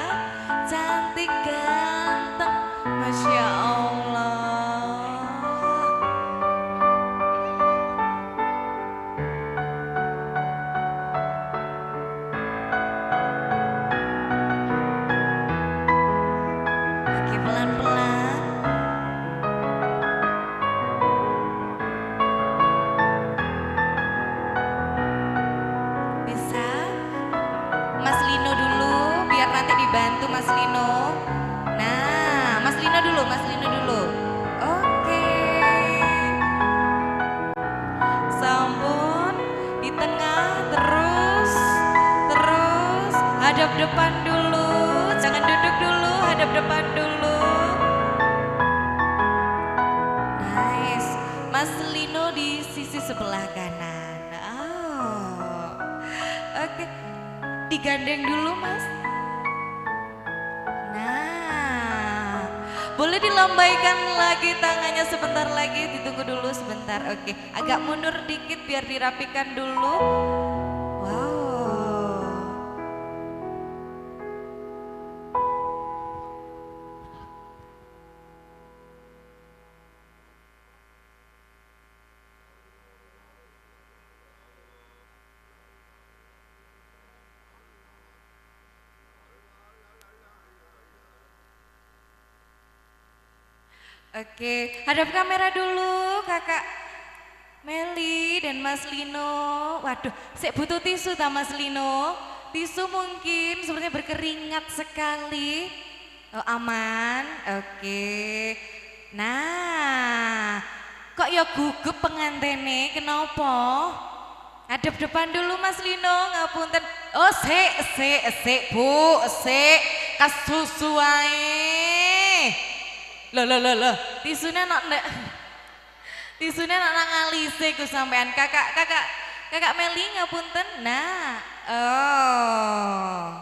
Speaker 2: Cantik ganteng, Masya Allah. Pelan-pelan. Bisa Mas Lino dulu, biar nanti dibantu Mas Lino. Nah, Mas Lino dulu, Mas Lino dulu. Oke. Sambut di tengah, terus hadap depan dulu. depan dulu. Nice. Mas Lino di sisi sebelah kanan. Oh. Oke. Digandeng dulu, Mas. Nah. Boleh dilambaikan lagi tangannya sebentar lagi, ditunggu dulu sebentar. Oke. Agak mundur dikit biar dirapikan dulu. Wow. Oke, hadap kamera dulu Kakak Meli dan Mas Lino. Waduh, saya butuh tisu tak Mas Lino? Tisu mungkin sepertinya berkeringat sekali. Oh, aman, oke. Nah, kok ya gugup pengantene, kenapa? Hadap depan dulu Mas Lino, ngapunten. Oh, sik Bu, sik kasusu wae. Loh, tisunya nak ngalise ku sampean kakak Meli ngapunten. Nah, oh.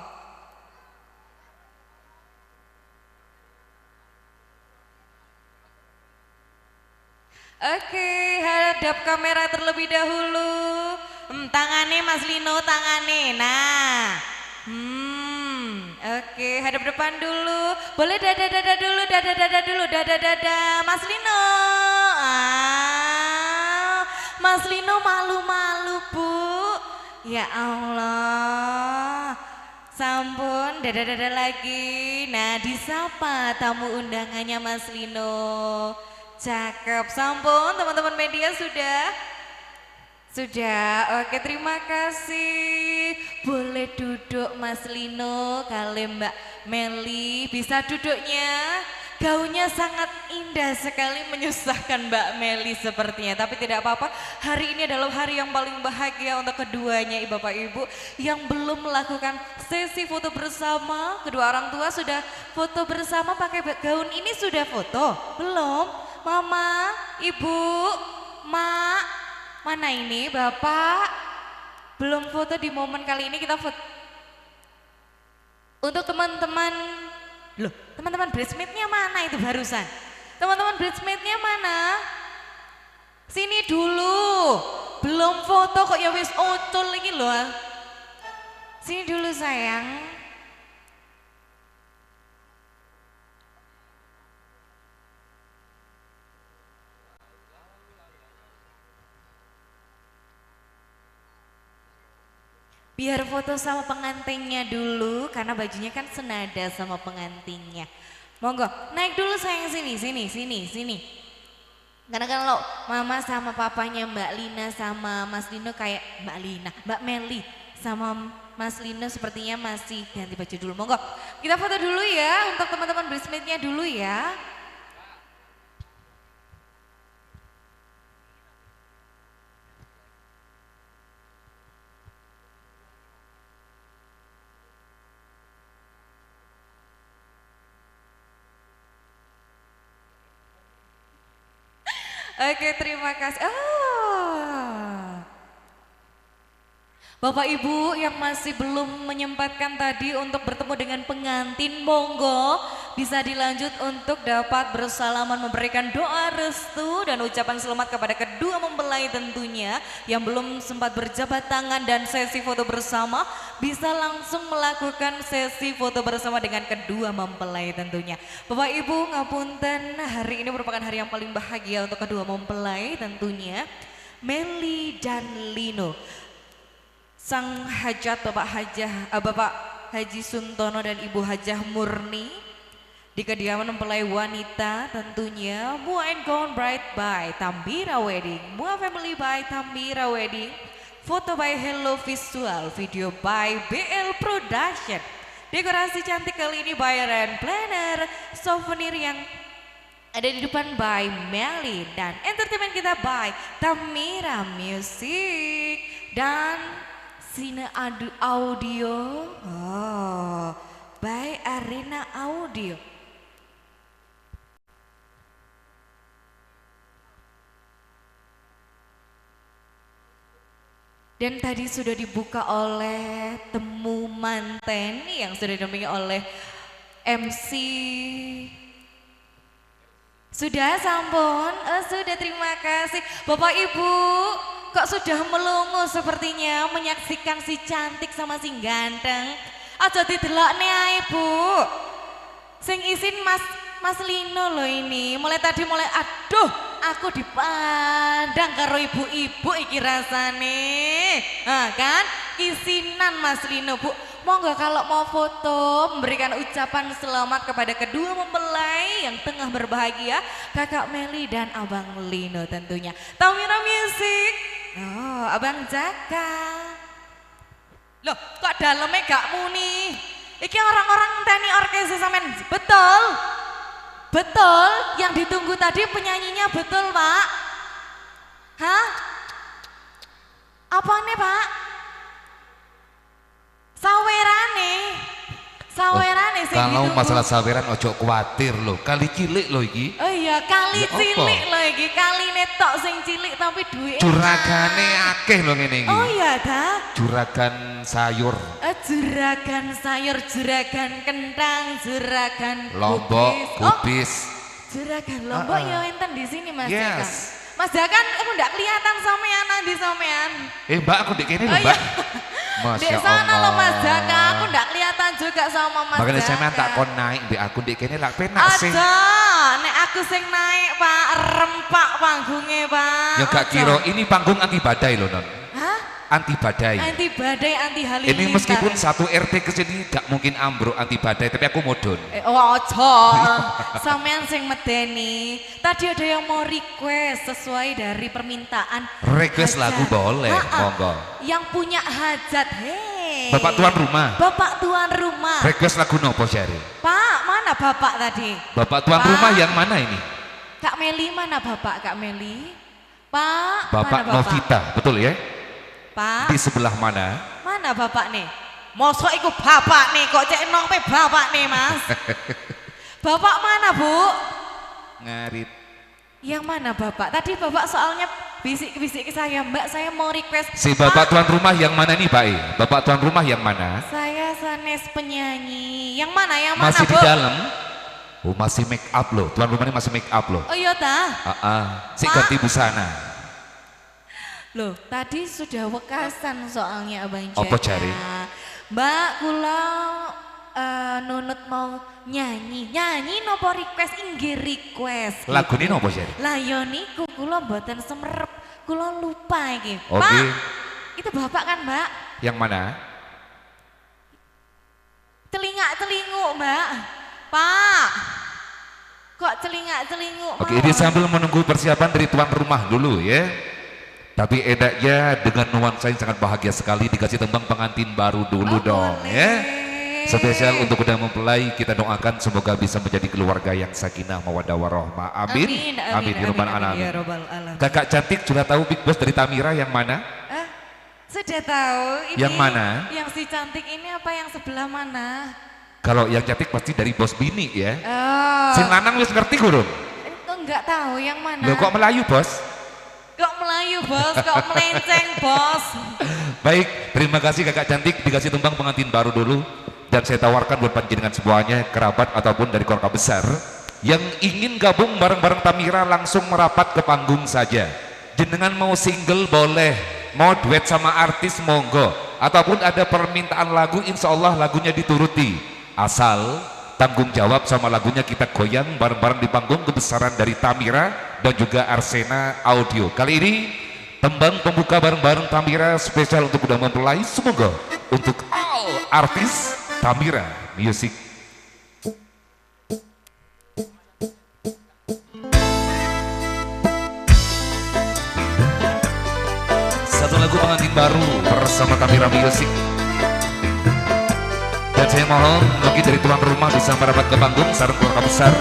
Speaker 2: Oke, hadap kamera terlebih dahulu. Tangannya Mas Lino, tangannya. Nah. Oke, hadap depan dulu. Boleh dada dulu, dada Mas Lino. Mas Lino malu-malu, Bu. Ya Allah. Sampun, dada lagi. Nah, disapa tamu undangannya Mas Lino. Cakep, sampun teman-teman media sudah? Sudah, oke terima kasih. Boleh duduk Mas Lino, kali Mbak Meli. Bisa duduknya? Gaunnya sangat indah sekali, menyusahkan Mbak Meli sepertinya. Tapi tidak apa-apa, hari ini adalah hari yang paling bahagia untuk keduanya Bapak Ibu. Yang belum melakukan sesi foto bersama, kedua orang tua sudah foto bersama pakai gaun ini sudah foto? Belum? Mama, Ibu, Mak. Mana ini Bapak? Belum foto di momen kali ini, kita foto. Untuk teman-teman, loh teman-teman bridesmaid-nya mana itu barusan? Teman-teman bridesmaid-nya mana? Sini dulu, belum foto kok ya wis ocol lagi loh. Sini dulu sayang. Biar foto sama pengantinnya dulu, karena bajunya kan senada sama pengantinnya. Monggo, naik dulu sayang sini. Karena kalau mama sama papanya Mbak Lina sama Mas Lino kayak Mbak Meli sama Mas Lino sepertinya masih ganti baju dulu. Monggo, kita foto dulu ya untuk teman-teman bridesmaid-nya dulu ya. Oke, terima kasih. Bapak Ibu yang masih belum menyempatkan tadi untuk bertemu dengan pengantin, monggo bisa dilanjut untuk dapat bersalaman, memberikan doa restu dan ucapan selamat kepada kedua mempelai tentunya. Yang belum sempat berjabat tangan dan sesi foto bersama bisa langsung melakukan sesi foto bersama dengan kedua mempelai tentunya. Bapak Ibu ngapunten, hari ini merupakan hari yang paling bahagia untuk kedua mempelai tentunya, Meli dan Lino. Sang hajat Bapak Haji Suntono dan Ibu Hajah Murni di kediaman mempelai wanita tentunya. Mua and Gown Bride by Tambira Wedding, Mua Family by Tambira Wedding, foto by Hello Visual, video by BL Production, dekorasi cantik kali ini by Ren Planner, souvenir yang ada di depan by Meli, dan entertainment kita by Tamira Music dan Sine Audio by Arena Audio. Dan tadi sudah dibuka oleh Temu Manteni yang sudah didampingi oleh MC. Sudah sampun? Sudah, terima kasih. Bapak Ibu, kok sudah melongo sepertinya menyaksikan si cantik sama si ganteng. Aja didelokne ae, Bu. Sing isin Mas Lino loh ini. Mulai tadi aduh, aku dipandang karo ibu-ibu iki rasane. Nah kan, isinan Mas Lino, Bu. Monggo kalau mau foto, memberikan ucapan selamat kepada kedua mempelai yang tengah berbahagia, Kakak Meli dan Abang Lino tentunya. Tamira Music. Oh, Abang Jaka. Loh, kok dalamnya gak muni? Iki orang-orang teni orkestra sampean. Betul? Betul, yang ditunggu tadi penyanyinya betul, Pak? Hah? Apa nih, Pak? Sawerane sing
Speaker 3: kalau
Speaker 2: ditunggu.
Speaker 3: masalah saweran ojo kuatir loh, kali cilik loh iki.
Speaker 2: Oh iya, kali
Speaker 3: Ya apa?
Speaker 2: cilik loh iki, kali netok sing cilik tapi duit.
Speaker 3: Juragane akeh loh ngene iki.
Speaker 2: Oh iya dah.
Speaker 3: Juragan sayur,
Speaker 2: Juragan sayur, juragan kentang, juragan
Speaker 3: lombok,
Speaker 2: kubis. Oh,
Speaker 3: kubis.
Speaker 2: juragan lombok ya enten di sini Mas
Speaker 3: Yes.
Speaker 2: Jaka. Mas Jaka aku enggak kelihatan sampean di sampean.
Speaker 3: Mbak, aku di kene
Speaker 2: Oh
Speaker 3: lho,
Speaker 2: iya.
Speaker 3: Mbak.
Speaker 2: Di
Speaker 3: Masya
Speaker 2: sana loh Mas
Speaker 3: Allah.
Speaker 2: Jaka, aku enggak kelihatan juga sama Mas
Speaker 3: Makanya
Speaker 2: Jaka.
Speaker 3: sampean tak kon naik di aku di kene lak penak sih.
Speaker 2: Aja, nek aku sing naik Pak, rempak panggungnya Pak.
Speaker 3: Ya gak
Speaker 2: Aja.
Speaker 3: kira ini panggung anti badai loh, Non.
Speaker 2: Hah?
Speaker 3: Anti badai.
Speaker 2: Anti badai, anti halilintar.
Speaker 3: Ini meskipun satu RT ke sini gak mungkin ambruk anti badai, tapi aku mudun.
Speaker 2: Oh aja, sampean sing medeni. Tadi ada yang mau request sesuai dari permintaan.
Speaker 3: Request
Speaker 2: hajat.
Speaker 3: lagu boleh, monggo.
Speaker 2: Yang punya hajat, hei.
Speaker 3: Bapak tuan rumah.
Speaker 2: Bapak tuan rumah.
Speaker 3: Request lagu nopo Syari?
Speaker 2: Pak, mana bapak tadi?
Speaker 3: Bapak tuan
Speaker 2: Pak.
Speaker 3: rumah yang mana ini?
Speaker 2: Kak Meli, mana bapak Kak Meli? Pak,
Speaker 3: Bapak
Speaker 2: mana bapak?
Speaker 3: Novita, betul ya?
Speaker 2: Pak,
Speaker 3: Di sebelah mana?
Speaker 2: mana bapak nih? Mosok iku bapak nih, kok cek nong pe bapak nih Mas? Bapak mana Bu?
Speaker 3: Ngarit.
Speaker 2: Yang mana bapak? Tadi bapak soalnya bisik-bisik ke saya, Mbak saya mau request.
Speaker 3: Si bapak tuan rumah yang mana nih, Pak? Bapak tuan rumah yang mana?
Speaker 2: Saya sanes penyanyi. Yang mana? Yang mana
Speaker 3: Masih
Speaker 2: Bu?
Speaker 3: di dalam? Oh, masih make up loh. Tuan rumah ini masih make up loh.
Speaker 2: Oh iya tah?
Speaker 3: Si
Speaker 2: Pak.
Speaker 3: ganti busana.
Speaker 2: Loh, tadi sudah wekasan soalnya Abang Jaka.
Speaker 3: Apa cari?
Speaker 2: Mbak, kula nunut mau nyanyi. Nyanyi nopo request inggih request.
Speaker 3: Lagu ini nopo Syari?
Speaker 2: Lah yo niku kula mboten semerep. Kula lupa iki.
Speaker 3: Oke.
Speaker 2: Pak, itu Bapak kan, Mbak?
Speaker 3: Yang mana?
Speaker 2: Celingak-celinguk, Mbak. Pak. Kok celingak-celinguk?
Speaker 3: Oke, ini sambil menunggu persiapan dari tuan rumah dulu ya. Tapi enaknya dengan nuansa yang sangat bahagia sekali dikasih tembang pengantin baru dulu dong
Speaker 2: boleh.
Speaker 3: ya. Spesial untuk kedua mempelai, kita doakan semoga bisa menjadi keluarga yang sakinah mawaddah warahmah. Amin. Amin ya rabbal alamin.
Speaker 2: Ya Rabbal alamin.
Speaker 3: Kakak cantik sudah tahu Big Boss dari Tamira yang mana?
Speaker 2: Sudah tahu. Ini
Speaker 3: Yang mana?
Speaker 2: Yang si cantik ini apa yang sebelah mana?
Speaker 3: Kalau yang cantik pasti dari Bos Bini ya.
Speaker 2: Oh.
Speaker 3: Sing lanang wis ngerti gurung?
Speaker 2: Kok enggak tahu yang mana?
Speaker 3: Loh kok Melayu Bos?
Speaker 2: Kok Melayu bos, kok melenceng bos.
Speaker 3: Baik, terima kasih kakak cantik dikasih tembang pengantin baru dulu. Dan saya tawarkan buat panjenengan semuanya, kerabat ataupun dari keluarga besar yang ingin gabung bareng-bareng Tamira langsung merapat ke panggung saja. Jenengan mau single boleh, mau duet sama artis monggo, ataupun ada permintaan lagu insya Allah lagunya dituruti. Asal tanggung jawab sama lagunya kita goyang bareng-bareng di panggung kebesaran dari Tamira dan juga Arsena Audio. Kali ini tembang pembuka bareng-bareng Tamira spesial untuk udah mempelai, semoga untuk all artis Tamira Music. Satu lagu pengantin baru bersama Tamira Music. Dan saya mohon bagi dari tuan rumah bisa merapat ke panggung sarung keluarga besar.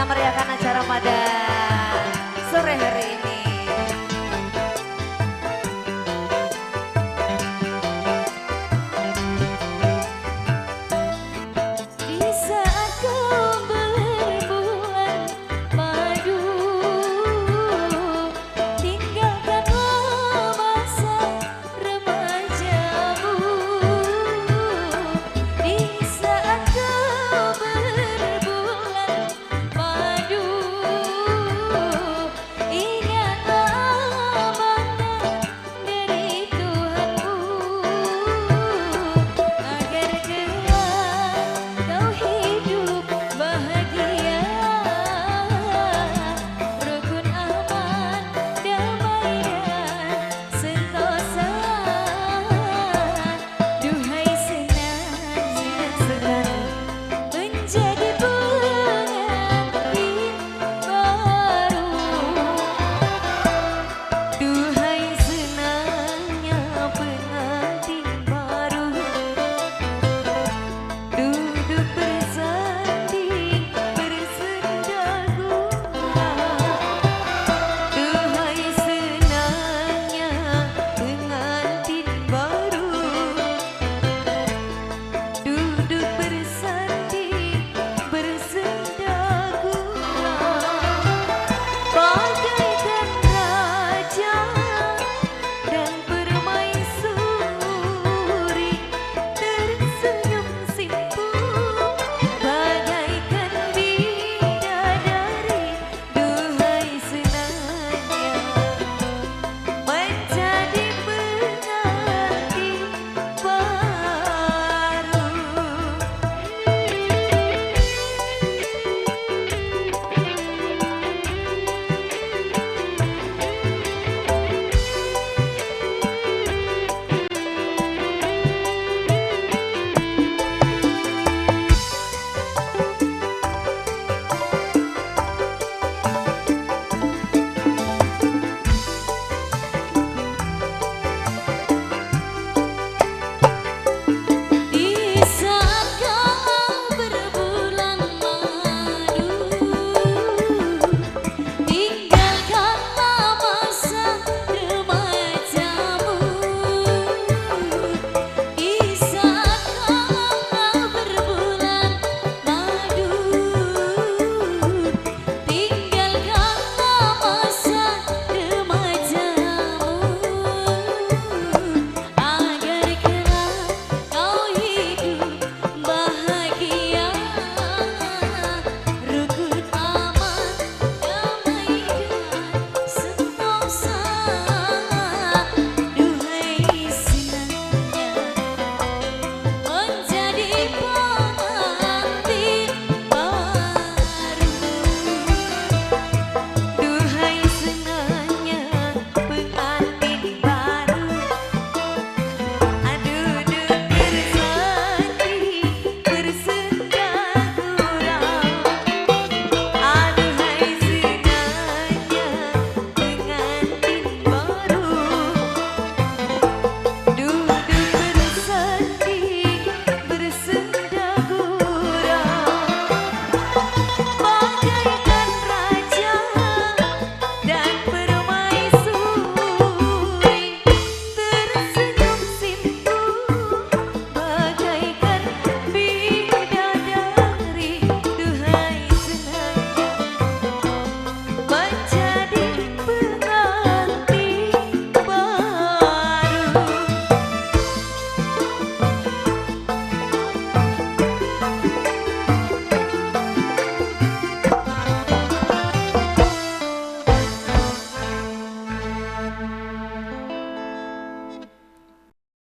Speaker 4: memeriahkan acara pada sore hari ini.